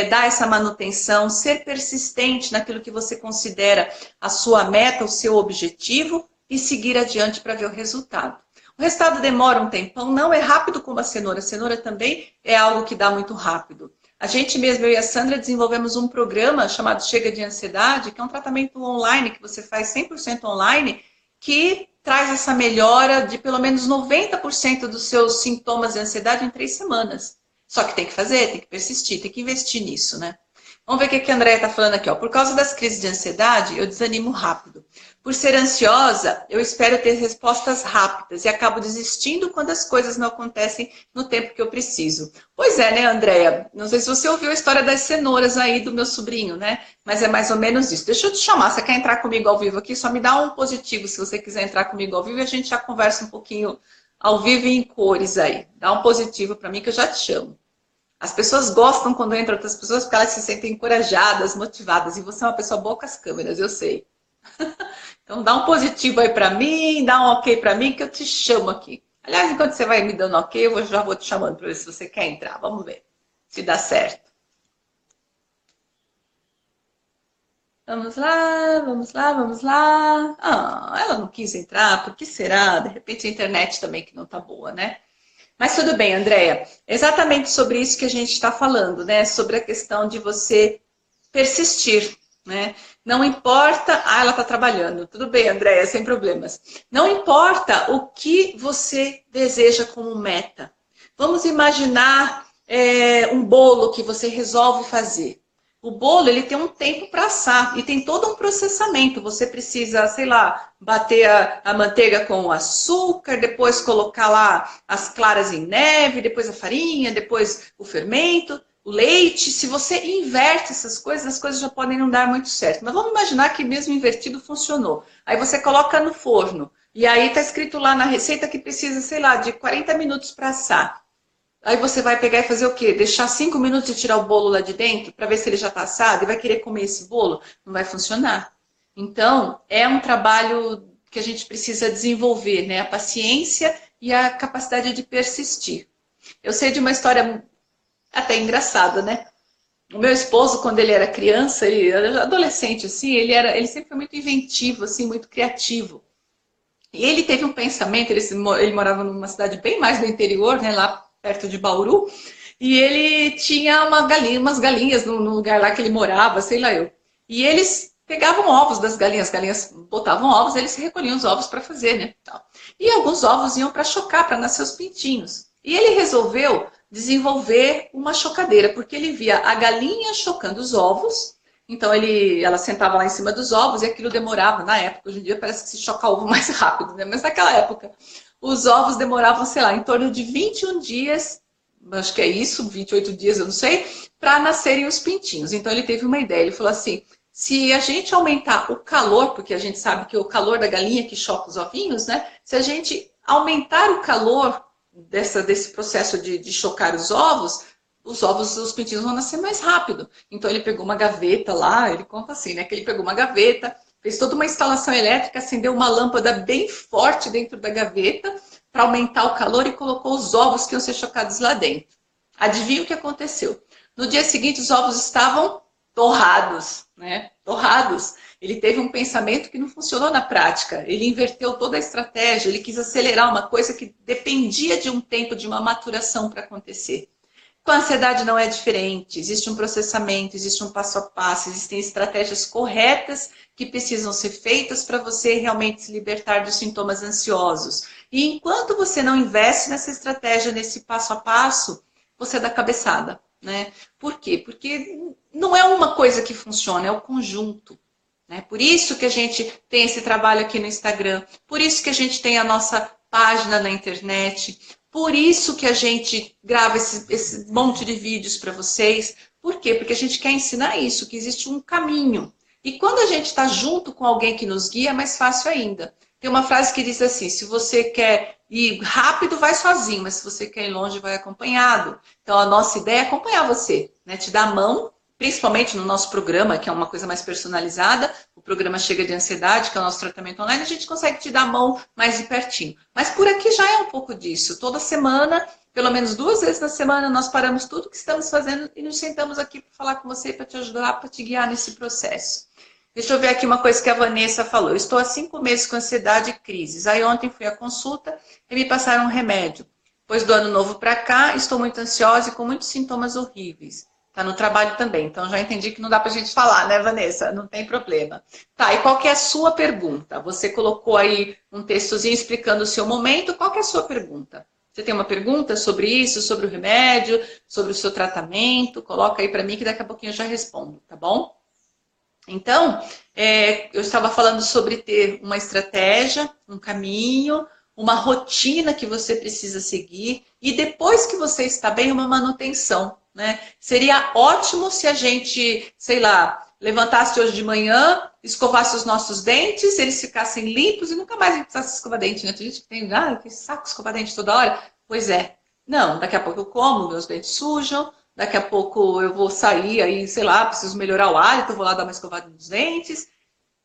dar essa manutenção, ser persistente naquilo que você considera a sua meta, o seu objetivo e seguir adiante para ver o resultado. O resultado demora um tempão, não é rápido como a cenoura. A cenoura também é algo que dá muito rápido. A gente mesmo, eu e a Sandra, desenvolvemos um programa chamado Chega de Ansiedade, que é um tratamento online, que você faz 100% online, que traz essa melhora de pelo menos 90% dos seus sintomas de ansiedade em 3 semanas. Só que tem que fazer, tem que persistir, tem que investir nisso, né? Vamos ver o que a Andréia está falando aqui. Ó. Por causa das crises de ansiedade, eu desanimo rápido. Por ser ansiosa, eu espero ter respostas rápidas e acabo desistindo quando as coisas não acontecem no tempo que eu preciso. Pois é, né, Andréia? Não sei se você ouviu a história das cenouras aí do meu sobrinho, né? Mas é mais ou menos isso. Deixa eu te chamar. Você quer entrar comigo ao vivo aqui? Só me dá um positivo se você quiser entrar comigo ao vivo e a gente já conversa um pouquinho ao vivo e em cores aí. Dá um positivo para mim que eu já te chamo. As pessoas gostam quando entram outras pessoas porque elas se sentem encorajadas, motivadas. E você é uma pessoa boa com as câmeras, eu sei. Então dá um positivo aí para mim, dá um ok para mim que eu te chamo aqui. Aliás, enquanto você vai me dando ok, eu já vou te chamando para ver se você quer entrar. Vamos ver se dá certo. Vamos lá, vamos lá, vamos lá. Ela não quis entrar, por que será? De repente a internet também que não tá boa, né? Mas tudo bem, Andréia. Exatamente sobre isso que a gente está falando, né? Sobre a questão de você persistir, né? Não importa... ela está trabalhando. Tudo bem, Andréia, sem problemas. Não importa o que você deseja como meta. Vamos imaginar um bolo que você resolve fazer. O bolo, ele tem um tempo para assar e tem todo um processamento. Você precisa, sei lá, bater a manteiga com o açúcar, depois colocar lá as claras em neve, depois a farinha, depois o fermento. o leite, se você inverte essas coisas, as coisas já podem não dar muito certo. Mas vamos imaginar que mesmo invertido funcionou. Aí você coloca no forno, e aí está escrito lá na receita que precisa, sei lá, de 40 minutos para assar. Aí você vai pegar e fazer o quê? Deixar 5 minutos e tirar o bolo lá de dentro para ver se ele já está assado e vai querer comer esse bolo? Não vai funcionar. Então, é um trabalho que a gente precisa desenvolver, né? A paciência e a capacidade de persistir. Eu sei de uma história até engraçada, né? O meu esposo, quando ele era criança, ele era adolescente, assim, ele sempre foi muito inventivo, assim, muito criativo. E ele teve um pensamento, ele morava numa cidade bem mais do interior, né, lá perto de Bauru, e ele tinha umas galinhas no lugar lá que ele morava, sei lá eu. E eles pegavam ovos das galinhas, as galinhas botavam ovos, eles recolhiam os ovos para fazer, né? Tal. E alguns ovos iam para chocar, para nascer os pintinhos. E ele resolveu desenvolver uma chocadeira, porque ele via a galinha chocando os ovos. Então ela sentava lá em cima dos ovos e aquilo demorava, na época, hoje em dia parece que se choca ovo mais rápido, né? Mas naquela época, os ovos demoravam, sei lá, em torno de 21 dias, acho que é isso, 28 dias, eu não sei, para nascerem os pintinhos. Então ele teve uma ideia, ele falou assim, se a gente aumentar o calor, porque a gente sabe que é o calor da galinha que choca os ovinhos, né? Se a gente aumentar o calor desse processo de chocar os ovos, os pintinhos vão nascer mais rápido. Então ele pegou uma gaveta lá, ele conta assim, né? Que ele pegou uma gaveta, fez toda uma instalação elétrica, acendeu uma lâmpada bem forte dentro da gaveta para aumentar o calor e colocou os ovos que iam ser chocados lá dentro. Adivinha o que aconteceu? No dia seguinte os ovos estavam torrados, né? Torrados. Ele teve um pensamento que não funcionou na prática. Ele inverteu toda a estratégia, ele quis acelerar uma coisa que dependia de um tempo, de uma maturação para acontecer. Com a ansiedade não é diferente, existe um processamento, existe um passo a passo, existem estratégias corretas que precisam ser feitas para você realmente se libertar dos sintomas ansiosos. E enquanto você não investe nessa estratégia, nesse passo a passo, você dá cabeçada, né? Por quê? Porque não é uma coisa que funciona, é o conjunto. Né? Por isso que a gente tem esse trabalho aqui no Instagram, por isso que a gente tem a nossa página na internet, por isso que a gente grava esse monte de vídeos para vocês. Por quê? Porque a gente quer ensinar isso, que existe um caminho. E quando a gente está junto com alguém que nos guia, é mais fácil ainda. Tem uma frase que diz assim, se você quer ir rápido, vai sozinho, mas se você quer ir longe, vai acompanhado. Então a nossa ideia é acompanhar você, né? Te dar a mão, principalmente no nosso programa, que é uma coisa mais personalizada, o programa Chega de Ansiedade, que é o nosso tratamento online, a gente consegue te dar a mão mais de pertinho. Mas por aqui já é um pouco disso. Toda semana, pelo menos 2 vezes na semana, nós paramos tudo que estamos fazendo e nos sentamos aqui para falar com você, para te ajudar, para te guiar nesse processo. Deixa eu ver aqui uma coisa que a Vanessa falou. Eu estou há 5 meses com ansiedade e crises. Aí ontem fui à consulta e me passaram um remédio. Pois do ano novo para cá, estou muito ansiosa e com muitos sintomas horríveis. Tá no trabalho também, então já entendi que não dá pra gente falar, né, Vanessa? Não tem problema. Tá, e qual que é a sua pergunta? Você colocou aí um textozinho explicando o seu momento, qual que é a sua pergunta? Você tem uma pergunta sobre isso, sobre o remédio, sobre o seu tratamento? Coloca aí pra mim que daqui a pouquinho eu já respondo, tá bom? Então, eu estava falando sobre ter uma estratégia, um caminho, uma rotina que você precisa seguir e depois que você está bem, uma manutenção. Né? Seria ótimo se a gente, sei lá, levantasse hoje de manhã, escovasse os nossos dentes, eles ficassem limpos e nunca mais a gente precisasse escovar dente. Né? Tem gente que tem, que saco escovar dente toda hora. Pois é. Não, daqui a pouco eu como, meus dentes sujam, daqui a pouco eu vou sair aí, sei lá, preciso melhorar o hálito, vou lá dar uma escovada nos dentes.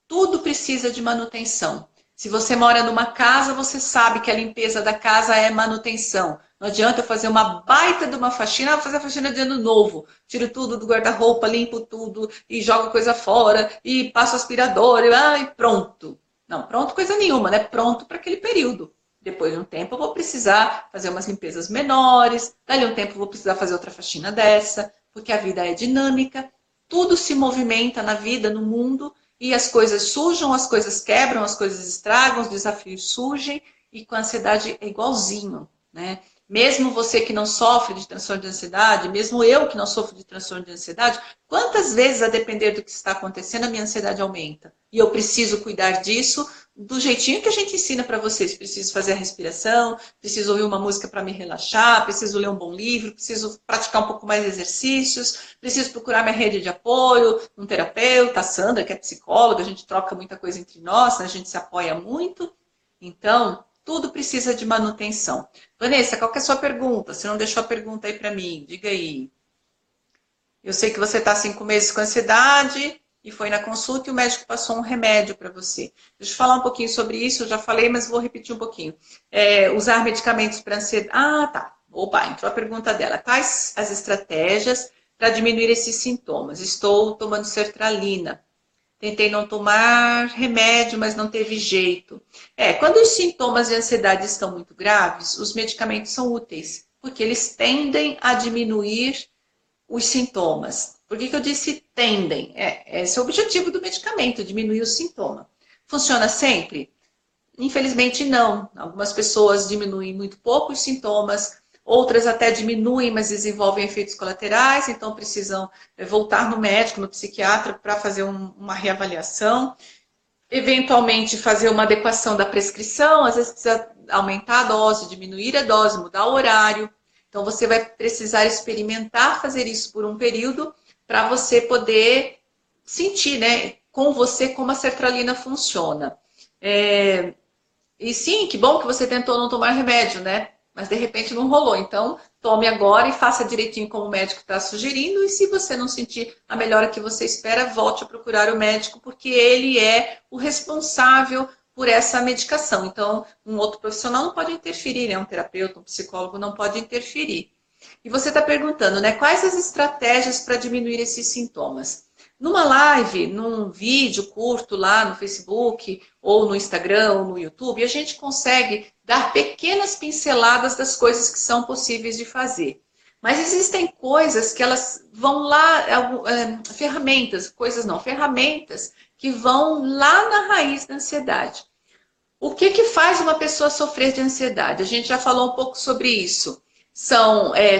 Tudo precisa de manutenção. Se você mora numa casa, você sabe que a limpeza da casa é manutenção. Não adianta eu fazer uma baita de uma faxina, vou fazer a faxina de ano novo. Tiro tudo do guarda-roupa, limpo tudo e jogo coisa fora e passo aspirador e pronto. Não, pronto coisa nenhuma, né? Pronto para aquele período. Depois de um tempo eu vou precisar fazer umas limpezas menores, dali um tempo eu vou precisar fazer outra faxina dessa, porque a vida é dinâmica, tudo se movimenta na vida, no mundo, e as coisas sujam, as coisas quebram, as coisas estragam, os desafios surgem, e com a ansiedade é igualzinho, né? Mesmo você que não sofre de transtorno de ansiedade, mesmo eu que não sofro de transtorno de ansiedade, quantas vezes, a depender do que está acontecendo, a minha ansiedade aumenta? E eu preciso cuidar disso do jeitinho que a gente ensina para vocês. Preciso fazer a respiração, preciso ouvir uma música para me relaxar, preciso ler um bom livro, preciso praticar um pouco mais de exercícios, preciso procurar minha rede de apoio, um terapeuta, a Sandra, que é psicóloga, a gente troca muita coisa entre nós, né? A gente se apoia muito. Então, tudo precisa de manutenção. Vanessa, qual que é a sua pergunta? Você não deixou a pergunta aí para mim, diga aí. Eu sei que você está há 5 meses com ansiedade e foi na consulta e o médico passou um remédio para você. Deixa eu falar um pouquinho sobre isso, eu já falei, mas vou repetir um pouquinho. Usar medicamentos para ansiedade. Ah, tá. Opa, entrou a pergunta dela. Quais as estratégias para diminuir esses sintomas? Estou tomando sertralina. Tentei não tomar remédio, mas não teve jeito. Quando os sintomas de ansiedade estão muito graves, os medicamentos são úteis, porque eles tendem a diminuir os sintomas. Por que eu disse tendem? Esse é o objetivo do medicamento, diminuir o sintoma. Funciona sempre? Infelizmente não. Algumas pessoas diminuem muito pouco os sintomas, outras até diminuem, mas desenvolvem efeitos colaterais, então precisam voltar no médico, no psiquiatra, para fazer uma reavaliação. Eventualmente fazer uma adequação da prescrição, às vezes precisa aumentar a dose, diminuir a dose, mudar o horário. Então, você vai precisar experimentar fazer isso por um período para você poder sentir, né, com você como a sertralina funciona. E sim, que bom que você tentou não tomar remédio, né? Mas de repente não rolou. Então, tome agora e faça direitinho como o médico está sugerindo. E se você não sentir a melhora que você espera, volte a procurar o médico, porque ele é o responsável por essa medicação. Então, um outro profissional não pode interferir, né? Um terapeuta, um psicólogo não pode interferir. E você está perguntando, né? Quais as estratégias para diminuir esses sintomas? Numa live, num vídeo curto lá no Facebook, ou no Instagram, ou no YouTube, a gente consegue dar pequenas pinceladas das coisas que são possíveis de fazer. Mas existem coisas que elas vão lá, ferramentas que vão lá na raiz da ansiedade. O que faz uma pessoa sofrer de ansiedade? A gente já falou um pouco sobre isso.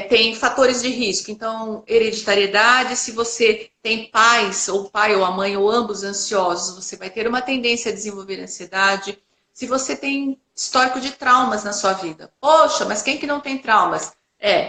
Tem fatores de risco, então hereditariedade, se você tem pais, ou pai ou a mãe, ou ambos ansiosos, você vai ter uma tendência a desenvolver ansiedade. Se você tem histórico de traumas na sua vida, poxa, mas quem que não tem traumas?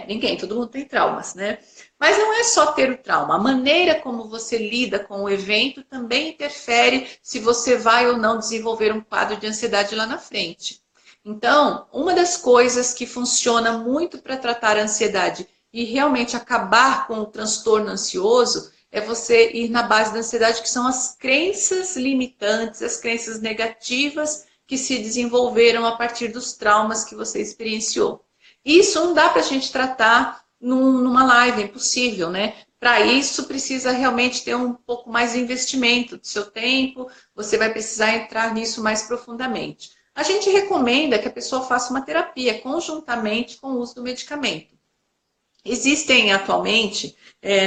Ninguém, todo mundo tem traumas, né? Mas não é só ter o trauma, a maneira como você lida com o evento também interfere se você vai ou não desenvolver um quadro de ansiedade lá na frente. Então, uma das coisas que funciona muito para tratar a ansiedade e realmente acabar com o transtorno ansioso é você ir na base da ansiedade, que são as crenças limitantes, as crenças negativas que se desenvolveram a partir dos traumas que você experienciou. Isso não dá para a gente tratar numa live, é impossível, né? Para isso, precisa realmente ter um pouco mais de investimento do seu tempo, você vai precisar entrar nisso mais profundamente. A gente recomenda que a pessoa faça uma terapia conjuntamente com o uso do medicamento. Existem atualmente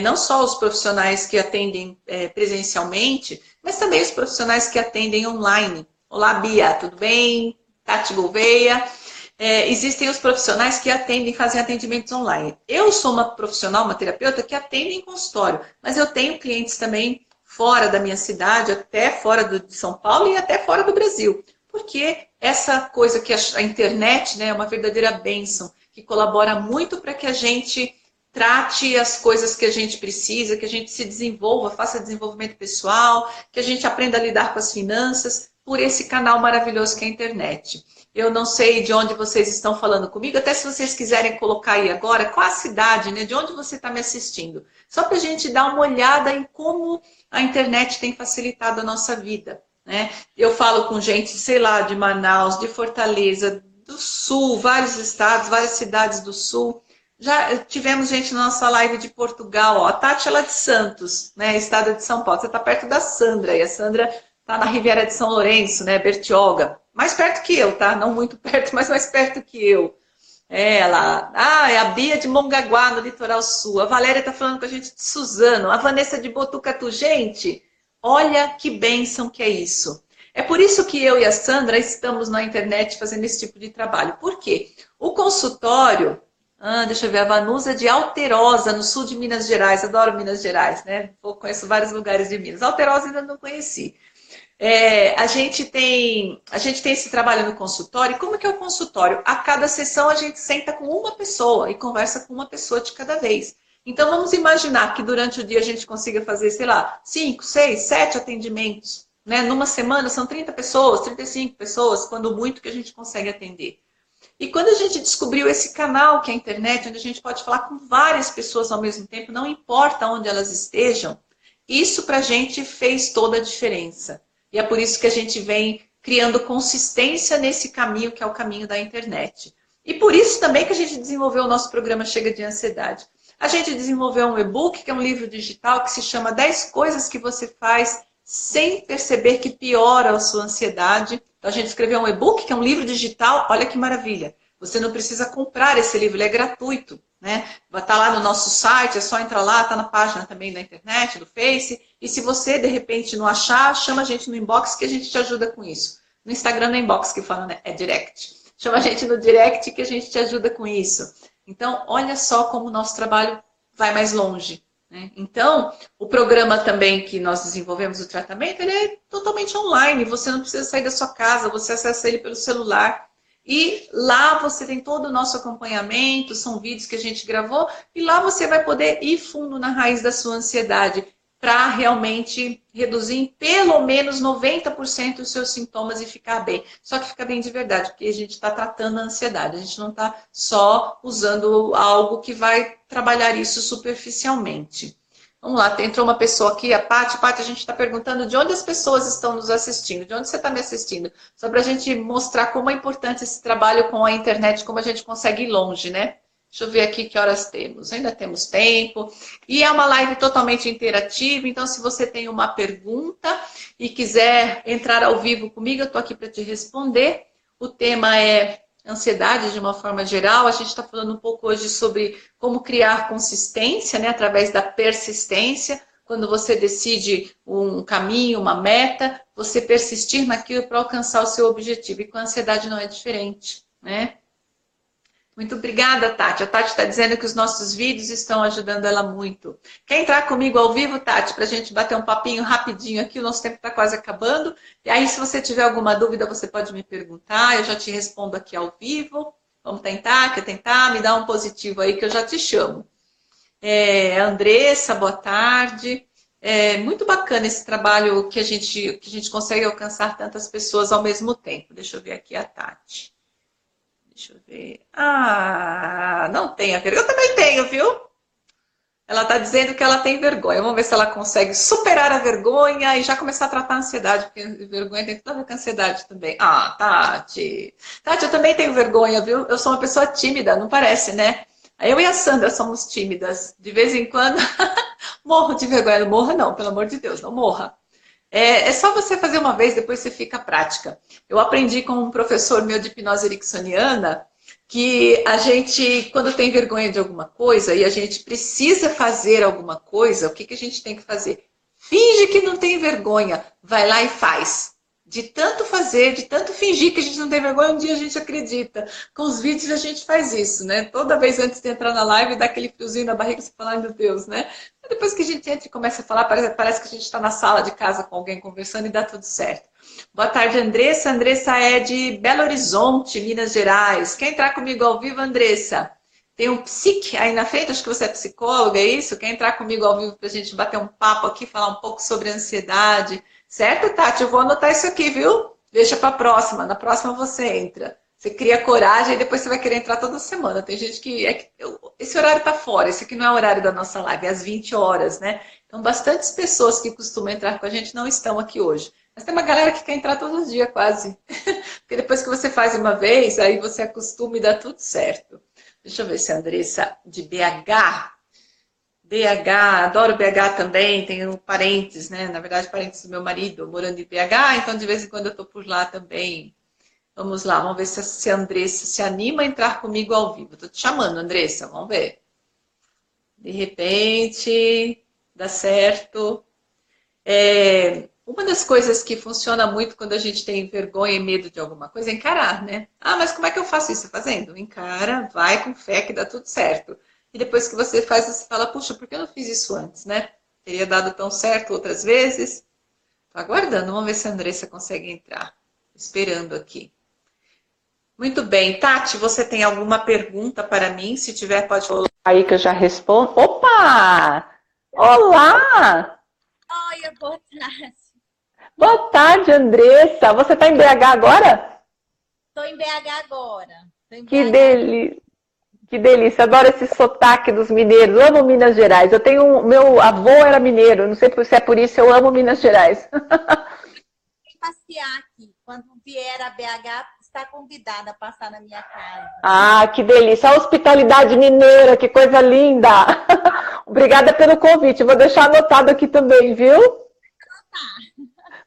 não só os profissionais que atendem presencialmente, mas também os profissionais que atendem online. Olá, Bia, tudo bem? Tati Gouveia. Existem os profissionais que fazem atendimentos online. Eu sou uma profissional, uma terapeuta que atende em consultório, mas eu tenho clientes também fora da minha cidade, até fora de São Paulo e até fora do Brasil. Porque essa coisa que a internet, né, é uma verdadeira bênção, que colabora muito para que a gente trate as coisas que a gente precisa, que a gente se desenvolva, faça desenvolvimento pessoal, que a gente aprenda a lidar com as finanças por esse canal maravilhoso que é a internet. Eu não sei de onde vocês estão falando comigo, até se vocês quiserem colocar aí agora, qual a cidade, né, de onde você está me assistindo, só para a gente dar uma olhada em como a internet tem facilitado a nossa vida. Né? Eu falo com gente, sei lá, de Manaus, de Fortaleza, do Sul, vários estados, várias cidades do Sul. Já tivemos gente na nossa live de Portugal, ó, a Tati é lá de Santos, né, estado de São Paulo. Você está perto da Sandra, e a Sandra está na Riviera de São Lourenço, né, Bertioga. Mais perto que eu, tá? Não muito perto, mas mais perto que eu. É a Bia de Mongaguá, no Litoral Sul. A Valéria está falando com a gente de Suzano. A Vanessa de Botucatu. Gente, olha que bênção que é isso. É por isso que eu e a Sandra estamos na internet fazendo esse tipo de trabalho. Por quê? O consultório, deixa eu ver, a Vanusa de Alterosa, no sul de Minas Gerais. Adoro Minas Gerais, né? Eu conheço vários lugares de Minas. Alterosa ainda não conheci. A gente tem esse trabalho no consultório. E como que é o consultório? A cada sessão a gente senta com uma pessoa e conversa com uma pessoa de cada vez. Então vamos imaginar que durante o dia a gente consiga fazer, sei lá, 5, 6, 7 atendimentos. Né? Numa semana são 30 pessoas, 35 pessoas, quando muito que a gente consegue atender. E quando a gente descobriu esse canal que é a internet, onde a gente pode falar com várias pessoas ao mesmo tempo, não importa onde elas estejam, isso para a gente fez toda a diferença. E é por isso que a gente vem criando consistência nesse caminho que é o caminho da internet. E por isso também que a gente desenvolveu o nosso programa Chega de Ansiedade. A gente desenvolveu um e-book, que é um livro digital, que se chama 10 coisas que você faz sem perceber que piora a sua ansiedade. Então a gente escreveu um e-book, que é um livro digital, olha que maravilha. Você não precisa comprar esse livro, ele é gratuito. Né? Vai estar lá no nosso site, é só entrar lá, está na página também da internet, do Face. E se você, de repente, não achar, chama a gente no inbox que a gente te ajuda com isso. No Instagram não é inbox que fala, né? É direct. Chama a gente no direct que a gente te ajuda com isso. Então, olha só como o nosso trabalho vai mais longe. Né? Então, o programa também que nós desenvolvemos, o tratamento, ele é totalmente online. Você não precisa sair da sua casa, você acessa ele pelo celular. E lá você tem todo o nosso acompanhamento, são vídeos que a gente gravou, e lá você vai poder ir fundo na raiz da sua ansiedade para realmente reduzir em pelo menos 90% os seus sintomas e ficar bem. Só que ficar bem de verdade, porque a gente está tratando a ansiedade, a gente não está só usando algo que vai trabalhar isso superficialmente. Vamos lá, entrou uma pessoa aqui, a Paty. Paty, a gente está perguntando de onde as pessoas estão nos assistindo, de onde você está me assistindo, só para a gente mostrar como é importante esse trabalho com a internet, como a gente consegue ir longe, né? Deixa eu ver aqui que horas temos. Ainda temos tempo. E é uma live totalmente interativa, então se você tem uma pergunta e quiser entrar ao vivo comigo, eu estou aqui para te responder. O tema é ansiedade de uma forma geral. A gente está falando um pouco hoje sobre como criar consistência, né, através da persistência. Quando você decide um caminho, uma meta, você persistir naquilo para alcançar o seu objetivo. E com a ansiedade não é diferente, né? Muito obrigada, Tati. A Tati está dizendo que os nossos vídeos estão ajudando ela muito. Quer entrar comigo ao vivo, Tati, para a gente bater um papinho rapidinho aqui? O nosso tempo está quase acabando. E aí, se você tiver alguma dúvida, você pode me perguntar. Eu já te respondo aqui ao vivo. Vamos tentar? Quer tentar? Me dá um positivo aí que eu já te chamo. Andressa, boa tarde. Muito bacana esse trabalho que a gente consegue alcançar tantas pessoas ao mesmo tempo. Deixa eu ver aqui a Tati. Deixa eu ver. Não tem a vergonha. Eu também tenho, viu? Ela está dizendo que ela tem vergonha. Vamos ver se ela consegue superar a vergonha e já começar a tratar a ansiedade, porque vergonha tem tudo a ver com a ansiedade também. Tati. Tati, eu também tenho vergonha, viu? Eu sou uma pessoa tímida, não parece, né? Eu e a Sandra somos tímidas. De vez em quando, morro de vergonha. Não morra, não, pelo amor de Deus, não morra. É só você fazer uma vez, depois você fica prática. Eu aprendi com um professor meu de hipnose ericksoniana que a gente, quando tem vergonha de alguma coisa e a gente precisa fazer alguma coisa, o que a gente tem que fazer? Finge que não tem vergonha, vai lá e faz. De tanto fazer, de tanto fingir que a gente não tem vergonha, um dia a gente acredita. Com os vídeos a gente faz isso, né? Toda vez antes de entrar na live, dá aquele friozinho na barriga, você fala, ai meu Deus, né? Depois que a gente entra e começa a falar, parece que a gente está na sala de casa com alguém conversando e dá tudo certo. Boa tarde, Andressa. Andressa é de Belo Horizonte, Minas Gerais. Quer entrar comigo ao vivo, Andressa? Tem um psique aí na frente, acho que você é psicóloga, é isso? Quer entrar comigo ao vivo para a gente bater um papo aqui, falar um pouco sobre ansiedade? Certo, Tati? Eu vou anotar isso aqui, viu? Deixa para a próxima. Na próxima você entra. Você cria coragem e depois você vai querer entrar toda semana. Tem gente que... esse horário tá fora. Esse aqui não é o horário da nossa live. É às 20 horas, né? Então, bastantes pessoas que costumam entrar com a gente não estão aqui hoje. Mas tem uma galera que quer entrar todos os dias, quase. Porque depois que você faz uma vez, aí você acostuma e dá tudo certo. Deixa eu ver se a Andressa de BH... BH, adoro BH também, tenho parentes, né? Na verdade, parentes do meu marido morando em BH, então de vez em quando eu tô por lá também. Vamos lá, vamos ver se a Andressa se anima a entrar comigo ao vivo. Estou te chamando, Andressa, vamos ver. De repente, dá certo. Uma das coisas que funciona muito quando a gente tem vergonha e medo de alguma coisa é encarar, né? Mas como é que eu faço isso? Fazendo? Encara, vai com fé que dá tudo certo. E depois que você faz, você fala, puxa, por que eu não fiz isso antes, né? Teria dado tão certo outras vezes. Tô aguardando, vamos ver se a Andressa consegue entrar. Esperando aqui. Muito bem, Tati, você tem alguma pergunta para mim? Se tiver, pode colocar aí que eu já respondo. Opa! Olá! Oi, boa tarde. Boa tarde, Andressa. Você está em BH agora? Estou em BH agora. Que delícia. Adoro esse sotaque dos mineiros. Amo Minas Gerais. Meu avô era mineiro. Não sei se é por isso, eu amo Minas Gerais. Vem passear aqui. Quando vier a BH, está convidada a passar na minha casa. Ah, que delícia. A hospitalidade mineira, que coisa linda. Obrigada pelo convite. Vou deixar anotado aqui também, viu?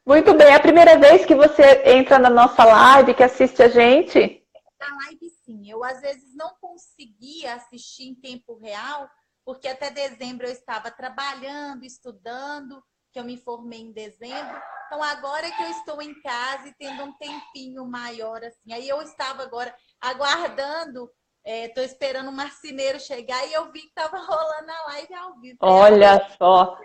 Muito bem. É a primeira vez que você entra na nossa live, que assiste a gente? A live, sim. Eu, às vezes, não conseguia assistir em tempo real, porque até dezembro eu estava trabalhando, estudando, que eu me formei em dezembro. Então, agora que eu estou em casa e tendo um tempinho maior, assim. Aí eu estava agora aguardando, estou esperando o marceneiro chegar e eu vi que estava rolando a live ao vivo. Olha só.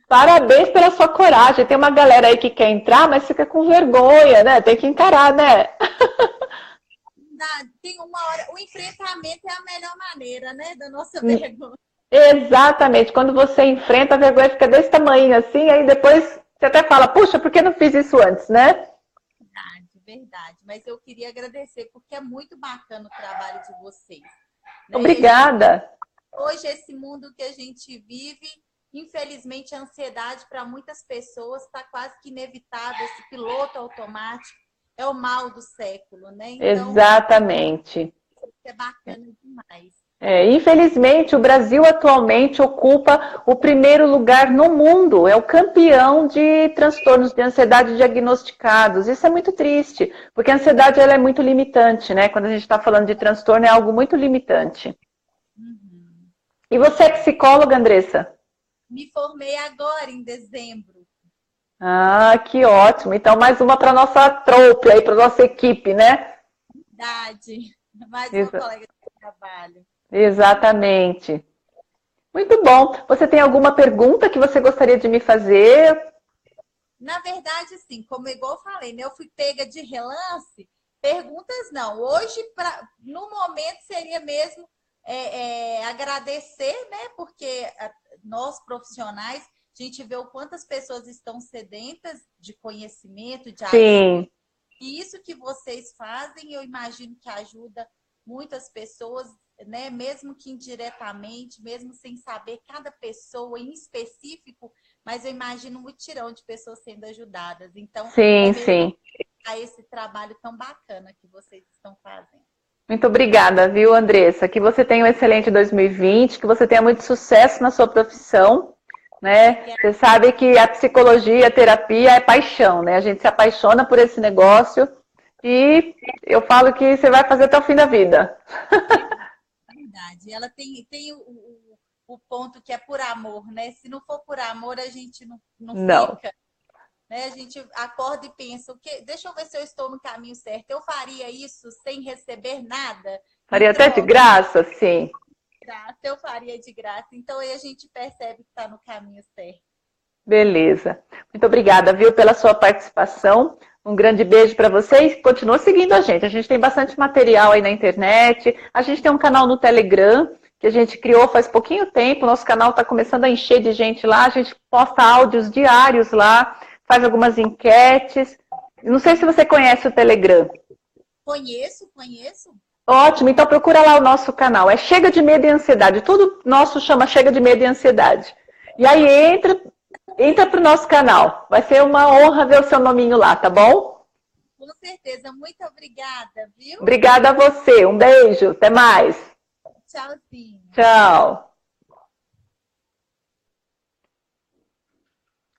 Parabéns pela sua coragem. Tem uma galera aí que quer entrar, mas fica com vergonha, né? Tem que encarar, né? Tem uma hora, o enfrentamento é a melhor maneira, né? Da nossa vergonha. Exatamente. Quando você enfrenta, a vergonha fica desse tamanho assim, aí depois você até fala, puxa, por que não fiz isso antes, né? Verdade. Mas eu queria agradecer, porque é muito bacana o trabalho de vocês. Né? Obrigada. Hoje, esse mundo que a gente vive, infelizmente, a ansiedade para muitas pessoas está quase que inevitável. Esse piloto automático é o mal do século, né? Então, exatamente. Isso é bacana demais. Infelizmente, o Brasil atualmente ocupa o primeiro lugar no mundo, é o campeão de transtornos de ansiedade diagnosticados. Isso é muito triste, porque a ansiedade ela é muito limitante, né? Quando a gente está falando de transtorno, é algo muito limitante. Uhum. E você é psicóloga, Andressa? Me formei agora, em dezembro. Ah, que ótimo. Então, mais uma para nossa troupe aí, para nossa equipe, né? Verdade. Mais uma colega de trabalho. Exatamente. Muito bom. Você tem alguma pergunta que você gostaria de me fazer? Na verdade, sim, como igual eu falei, né? Eu fui pega de relance, perguntas não. Hoje, no momento, seria mesmo agradecer, né? Porque nós, profissionais, a gente vê o quanto as pessoas estão sedentas de conhecimento, de ajuda. Sim. E isso que vocês fazem, eu imagino que ajuda muitas pessoas, né? Mesmo que indiretamente, mesmo sem saber cada pessoa em específico, mas eu imagino um mutirão de pessoas sendo ajudadas. Então, sim. A esse trabalho tão bacana que vocês estão fazendo. Muito obrigada, viu, Andressa? Que você tenha um excelente 2020, que você tenha muito sucesso na sua profissão, né? Você sabe que a psicologia, a terapia é paixão, né? A gente se apaixona por esse negócio e eu falo que você vai fazer até o fim da vida. Verdade. Ela tem o ponto que é por amor, né? Se não for por amor, a gente não fica. Né? A gente acorda e pensa, deixa eu ver se eu estou no caminho certo. Eu faria isso sem receber nada? Faria até de graça, sim. Eu faria de graça. Então aí a gente percebe que está no caminho certo. Beleza. Muito obrigada, viu, pela sua participação. Um grande beijo para vocês. Continua seguindo a gente. A gente tem bastante material aí na internet. A gente tem um canal no Telegram que a gente criou faz pouquinho tempo. Nosso canal está começando a encher de gente lá. A gente posta áudios diários lá, faz algumas enquetes. Não sei se você conhece o Telegram. Conheço. Ótimo, então procura lá o nosso canal. É Chega de Medo e Ansiedade. Tudo nosso chama Chega de Medo e Ansiedade. E aí entra para o nosso canal. Vai ser uma honra ver o seu nominho lá, tá bom? Com certeza. Muito obrigada, viu? Obrigada a você. Um beijo. Até mais. Tchauzinho. Tchau.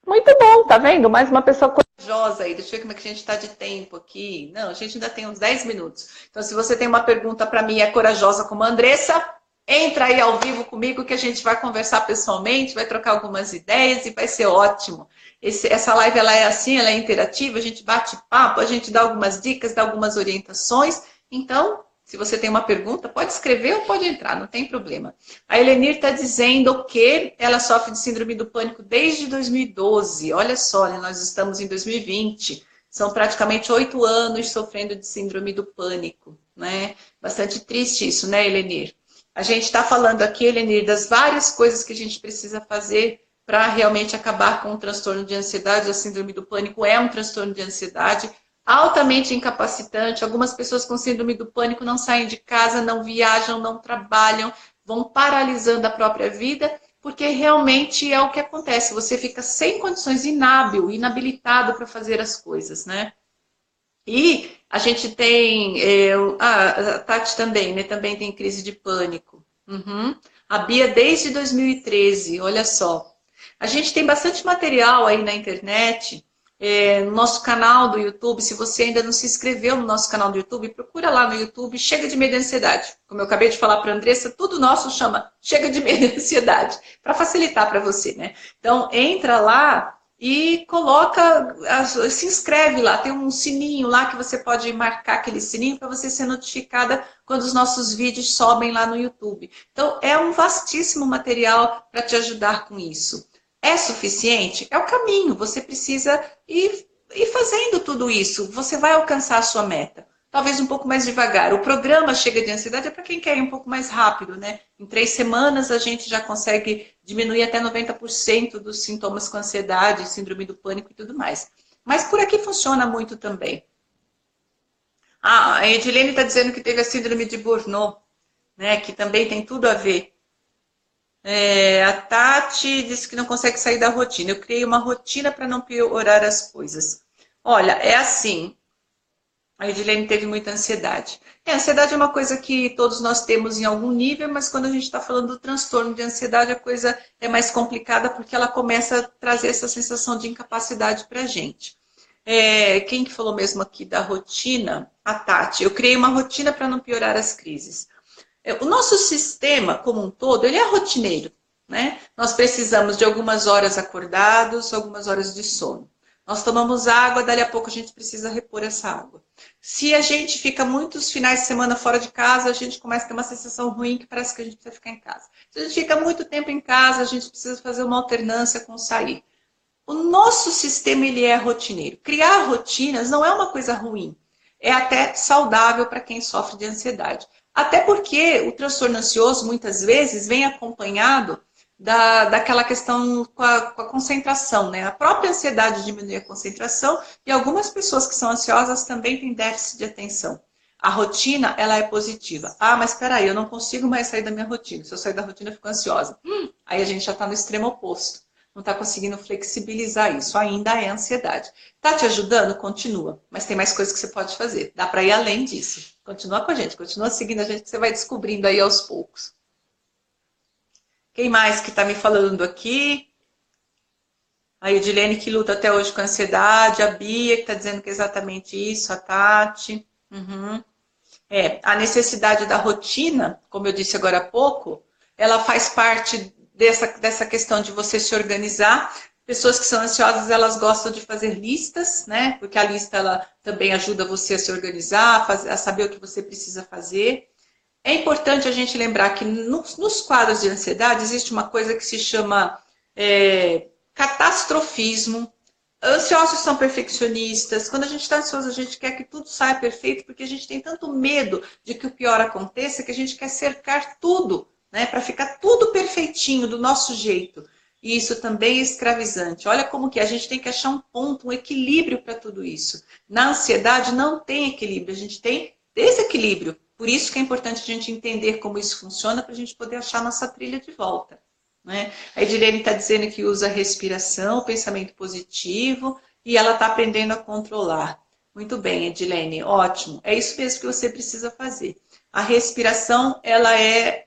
Muito bom, tá vendo? Mais uma pessoa corajosa aí. Deixa eu ver como é que a gente está de tempo aqui. Não, a gente ainda tem uns 10 minutos. Então, se você tem uma pergunta para mim, é corajosa como a Andressa, entra aí ao vivo comigo que a gente vai conversar pessoalmente, vai trocar algumas ideias e vai ser ótimo. Essa live ela é assim, ela é interativa, a gente bate papo, a gente dá algumas dicas, dá algumas orientações. Então, Se você tem uma pergunta, pode escrever ou pode entrar, não tem problema. A Helenir está dizendo que ela sofre de síndrome do pânico desde 2012. Olha só, né? Nós estamos em 2020. São praticamente 8 anos sofrendo de síndrome do pânico, né? Bastante triste isso, né, Helenir? A gente está falando aqui, Helenir, das várias coisas que a gente precisa fazer para realmente acabar com o transtorno de ansiedade. A síndrome do pânico é um transtorno de ansiedade altamente incapacitante. Algumas pessoas com síndrome do pânico não saem de casa, não viajam, não trabalham, vão paralisando a própria vida, porque realmente é o que acontece. Você fica sem condições, inábil, inabilitado para fazer as coisas, né? E a gente tem, a Tati também, né? Também tem crise de pânico. Uhum. A Bia desde 2013, olha só. A gente tem bastante material aí na internet, no nosso canal do YouTube. Se você ainda não se inscreveu no nosso canal do YouTube, procura lá no YouTube, Chega de Medo e Ansiedade. Como eu acabei de falar para a Andressa, tudo nosso chama Chega de Medo e Ansiedade, para facilitar para você, né? Então, entra lá e coloca, se inscreve lá, tem um sininho lá que você pode marcar aquele sininho para você ser notificada quando os nossos vídeos sobem lá no YouTube. Então, é um vastíssimo material para te ajudar com isso. É suficiente? É o caminho, você precisa ir fazendo tudo isso, você vai alcançar a sua meta. Talvez um pouco mais devagar. O programa Chega de Ansiedade é para quem quer ir um pouco mais rápido, né? Em 3 semanas a gente já consegue diminuir até 90% dos sintomas com ansiedade, síndrome do pânico e tudo mais. Mas por aqui funciona muito também. A Edilene está dizendo que teve a síndrome de Burnout, né? Que também tem tudo a ver. A Tati disse que não consegue sair da rotina. Eu criei uma rotina para não piorar as coisas. Olha, é assim. A Edilene teve muita ansiedade. A ansiedade é uma coisa que todos nós temos em algum nível, mas quando a gente está falando do transtorno de ansiedade, a coisa é mais complicada porque ela começa a trazer essa sensação de incapacidade para a gente. Quem que falou mesmo aqui da rotina? A Tati. Eu criei uma rotina para não piorar as crises. O nosso sistema, como um todo, ele é rotineiro, né? Nós precisamos de algumas horas acordados, algumas horas de sono. Nós tomamos água, dali a pouco a gente precisa repor essa água. Se a gente fica muitos finais de semana fora de casa, a gente começa a ter uma sensação ruim que parece que a gente precisa ficar em casa. Se a gente fica muito tempo em casa, a gente precisa fazer uma alternância com sair. O nosso sistema, ele é rotineiro. Criar rotinas não é uma coisa ruim. É até saudável para quem sofre de ansiedade. Até porque o transtorno ansioso, muitas vezes, vem acompanhado daquela questão com a concentração, né? A própria ansiedade diminui a concentração e algumas pessoas que são ansiosas também têm déficit de atenção. A rotina, ela é positiva. Mas espera aí, eu não consigo mais sair da minha rotina. Se eu sair da rotina, eu fico ansiosa. Aí a gente já está no extremo oposto. Não está conseguindo flexibilizar isso. Ainda é ansiedade. Está te ajudando? Continua. Mas tem mais coisas que você pode fazer. Dá para ir além disso. Continua com a gente. Continua seguindo a gente que você vai descobrindo aí aos poucos. Quem mais que está me falando aqui? A Edilene que luta até hoje com ansiedade. A Bia que está dizendo que é exatamente isso. A Tati. A necessidade da rotina, como eu disse agora há pouco, ela faz parte dessa questão de você se organizar. Pessoas que são ansiosas, elas gostam de fazer listas, né? Porque a lista, ela também ajuda você a se organizar, a saber o que você precisa fazer. É importante a gente lembrar que nos quadros de ansiedade existe uma coisa que se chama catastrofismo. Ansiosos são perfeccionistas. Quando a gente está ansioso, a gente quer que tudo saia perfeito, porque a gente tem tanto medo de que o pior aconteça, que a gente quer cercar tudo, né, para ficar tudo perfeitinho, do nosso jeito. E isso também é escravizante. Olha como que a gente tem que achar um ponto, um equilíbrio para tudo isso. Na ansiedade não tem equilíbrio, a gente tem desequilíbrio. Por isso que é importante a gente entender como isso funciona, para a gente poder achar nossa trilha de volta. Né? A Edilene está dizendo que usa respiração, pensamento positivo, e ela está aprendendo a controlar. Muito bem, Edilene, ótimo. É isso mesmo que você precisa fazer. A respiração, ela é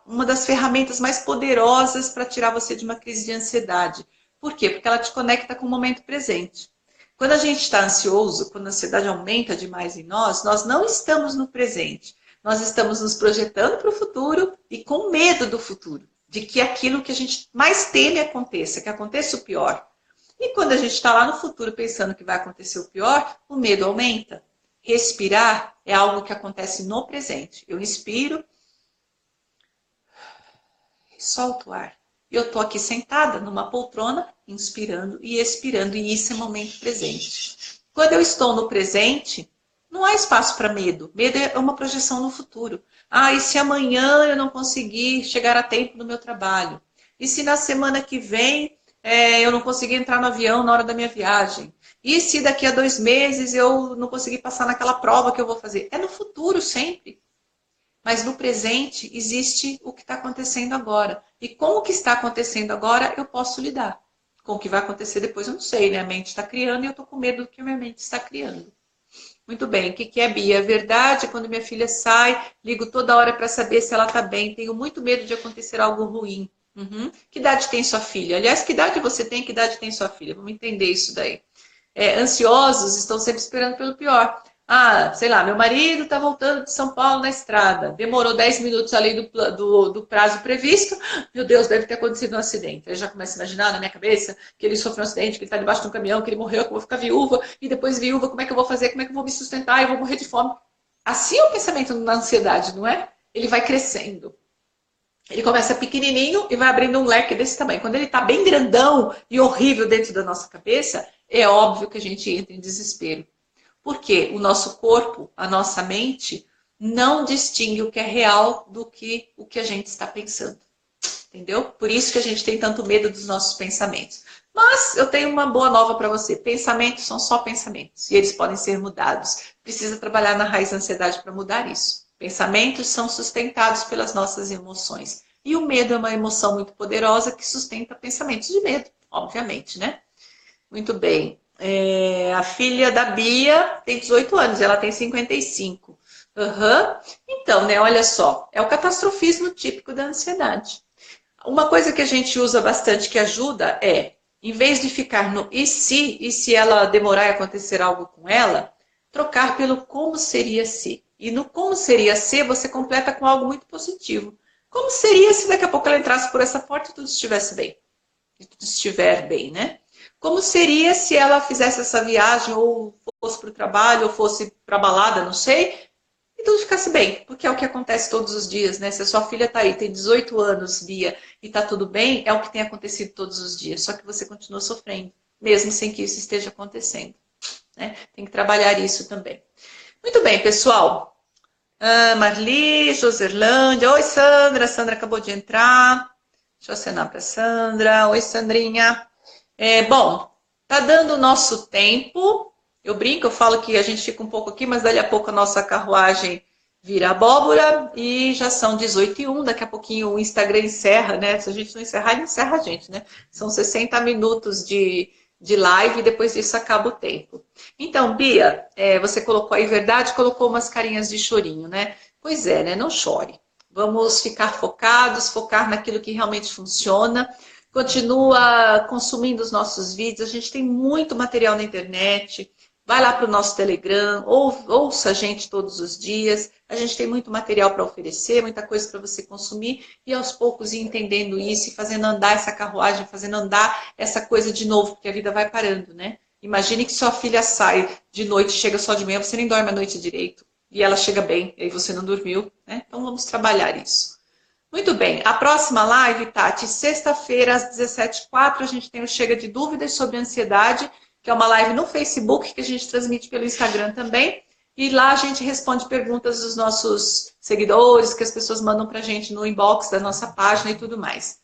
uma das ferramentas mais poderosas para tirar você de uma crise de ansiedade. Por quê? Porque ela te conecta com o momento presente. Quando a gente está ansioso, quando a ansiedade aumenta demais em nós, nós não estamos no presente. Nós estamos nos projetando para o futuro e com medo do futuro. De que aquilo que a gente mais teme aconteça, que aconteça o pior. E quando a gente está lá no futuro pensando que vai acontecer o pior, o medo aumenta. Respirar é algo que acontece no presente. Eu inspiro, solto o ar. Eu estou aqui sentada numa poltrona, inspirando e expirando, e isso é momento presente. Quando eu estou no presente, não há espaço para medo. Medo é uma projeção no futuro. Ah, e se amanhã eu não conseguir chegar a tempo no meu trabalho? E se na semana que vem eu não conseguir entrar no avião na hora da minha viagem? E se daqui a 2 meses eu não conseguir passar naquela prova que eu vou fazer? É no futuro sempre. Mas no presente existe o que está acontecendo agora. E com o que está acontecendo agora, eu posso lidar. Com o que vai acontecer depois, eu não sei, né? A mente está criando e eu estou com medo do que a minha mente está criando. Muito bem, o que é, Bia? É verdade, quando minha filha sai, ligo toda hora para saber se ela está bem. Tenho muito medo de acontecer algo ruim. Uhum. Que idade tem sua filha? Aliás, que idade você tem? Que idade tem sua filha? Vamos entender isso daí. Ansiosos, estão sempre esperando pelo pior. Ah, sei lá, meu marido está voltando de São Paulo na estrada. Demorou 10 minutos além do prazo previsto. Meu Deus, deve ter acontecido um acidente. Aí já começa a imaginar na minha cabeça que ele sofreu um acidente, que ele está debaixo de um caminhão, que ele morreu, que eu vou ficar viúva. E depois viúva, como é que eu vou fazer? Como é que eu vou me sustentar? Eu vou morrer de fome. Assim é o pensamento na ansiedade, não é? Ele vai crescendo. Ele começa pequenininho e vai abrindo um leque desse tamanho. Quando ele está bem grandão e horrível dentro da nossa cabeça, é óbvio que a gente entra em desespero. Porque o nosso corpo, a nossa mente, não distingue o que é real do que o que a gente está pensando. Entendeu? Por isso que a gente tem tanto medo dos nossos pensamentos. Mas eu tenho uma boa nova para você. Pensamentos são só pensamentos. E eles podem ser mudados. Precisa trabalhar na raiz da ansiedade para mudar isso. Pensamentos são sustentados pelas nossas emoções. E o medo é uma emoção muito poderosa que sustenta pensamentos de medo, obviamente, né? Muito bem. A filha da Bia tem 18 anos, ela tem 55. Uhum. Então, né, olha só, é o catastrofismo típico da ansiedade. Uma coisa que a gente usa bastante que ajuda é, em vez de ficar no e se ela demorar a acontecer algo com ela, trocar pelo como seria se. E no como seria se, você completa com algo muito positivo. Como seria se daqui a pouco ela entrasse por essa porta e tudo estivesse bem? E tudo estiver bem, né? Como seria se ela fizesse essa viagem, ou fosse para o trabalho, ou fosse para a balada, não sei, e tudo ficasse bem, porque é o que acontece todos os dias, né? Se a sua filha está aí, tem 18 anos, Bia, e está tudo bem, é o que tem acontecido todos os dias, só que você continua sofrendo, mesmo sem que isso esteja acontecendo, né? Tem que trabalhar isso também. Muito bem, pessoal. Marli, Joserlândia. Oi, Sandra. Sandra acabou de entrar. Deixa eu acenar para Sandra. Oi, Sandrinha. Bom, tá dando o nosso tempo. Eu brinco, eu falo que a gente fica um pouco aqui, mas dali a pouco a nossa carruagem vira abóbora e já são 18h01. Daqui a pouquinho o Instagram encerra, né? Se a gente não encerrar, ele encerra a gente, né? São 60 minutos de live e depois disso acaba o tempo. Então, Bia, você colocou aí verdade, colocou umas carinhas de chorinho, né? Pois é, né? Não chore. Vamos ficar focados, focar naquilo que realmente funciona. Continua consumindo os nossos vídeos, a gente tem muito material na internet. Vai lá para o nosso Telegram, ouça a gente todos os dias. A gente tem muito material para oferecer, muita coisa para você consumir. E aos poucos ir entendendo isso e fazendo andar essa carruagem, fazendo andar essa coisa de novo, porque a vida vai parando, né? Imagine que sua filha sai de noite, chega só de manhã, você nem dorme a noite direito. E ela chega bem, e aí você não dormiu, né? Então vamos trabalhar isso. Muito bem, a próxima live, Tati, sexta-feira às 17h04, a gente tem o Chega de Dúvidas sobre Ansiedade, que é uma live no Facebook, que a gente transmite pelo Instagram também. E lá a gente responde perguntas dos nossos seguidores, que as pessoas mandam pra gente no inbox da nossa página e tudo mais.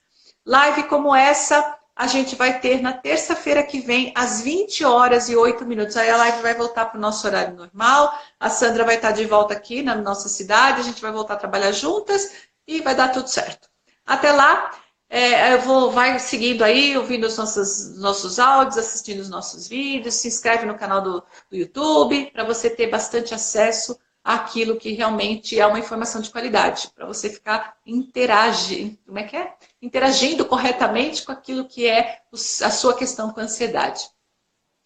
Live como essa, a gente vai ter na terça-feira que vem, às 20h08. Aí a live vai voltar para o nosso horário normal. A Sandra vai estar de volta aqui na nossa cidade, a gente vai voltar a trabalhar juntas e vai dar tudo certo. Até lá, vai seguindo aí, ouvindo os nossos áudios, assistindo os nossos vídeos, se inscreve no canal do YouTube, para você ter bastante acesso àquilo que realmente é uma informação de qualidade, para você ficar interagindo corretamente com aquilo que é a sua questão com a ansiedade.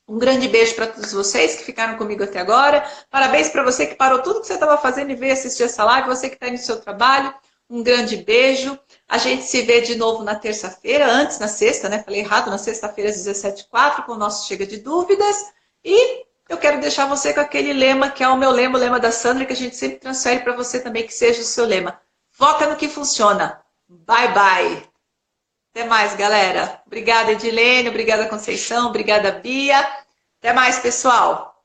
Um grande beijo para todos vocês que ficaram comigo até agora. Parabéns para você que parou tudo que você estava fazendo e veio assistir essa live, você que está aí no seu trabalho. Um grande beijo. A gente se vê de novo na terça-feira, antes na sexta, né? Falei errado, na sexta-feira às 17h04, com o nosso Chega de Dúvidas. E eu quero deixar você com aquele lema que é o meu lema, o lema da Sandra, que a gente sempre transfere para você também, que seja o seu lema. Foca no que funciona. Bye, bye. Até mais, galera. Obrigada, Edilene. Obrigada, Conceição. Obrigada, Bia. Até mais, pessoal.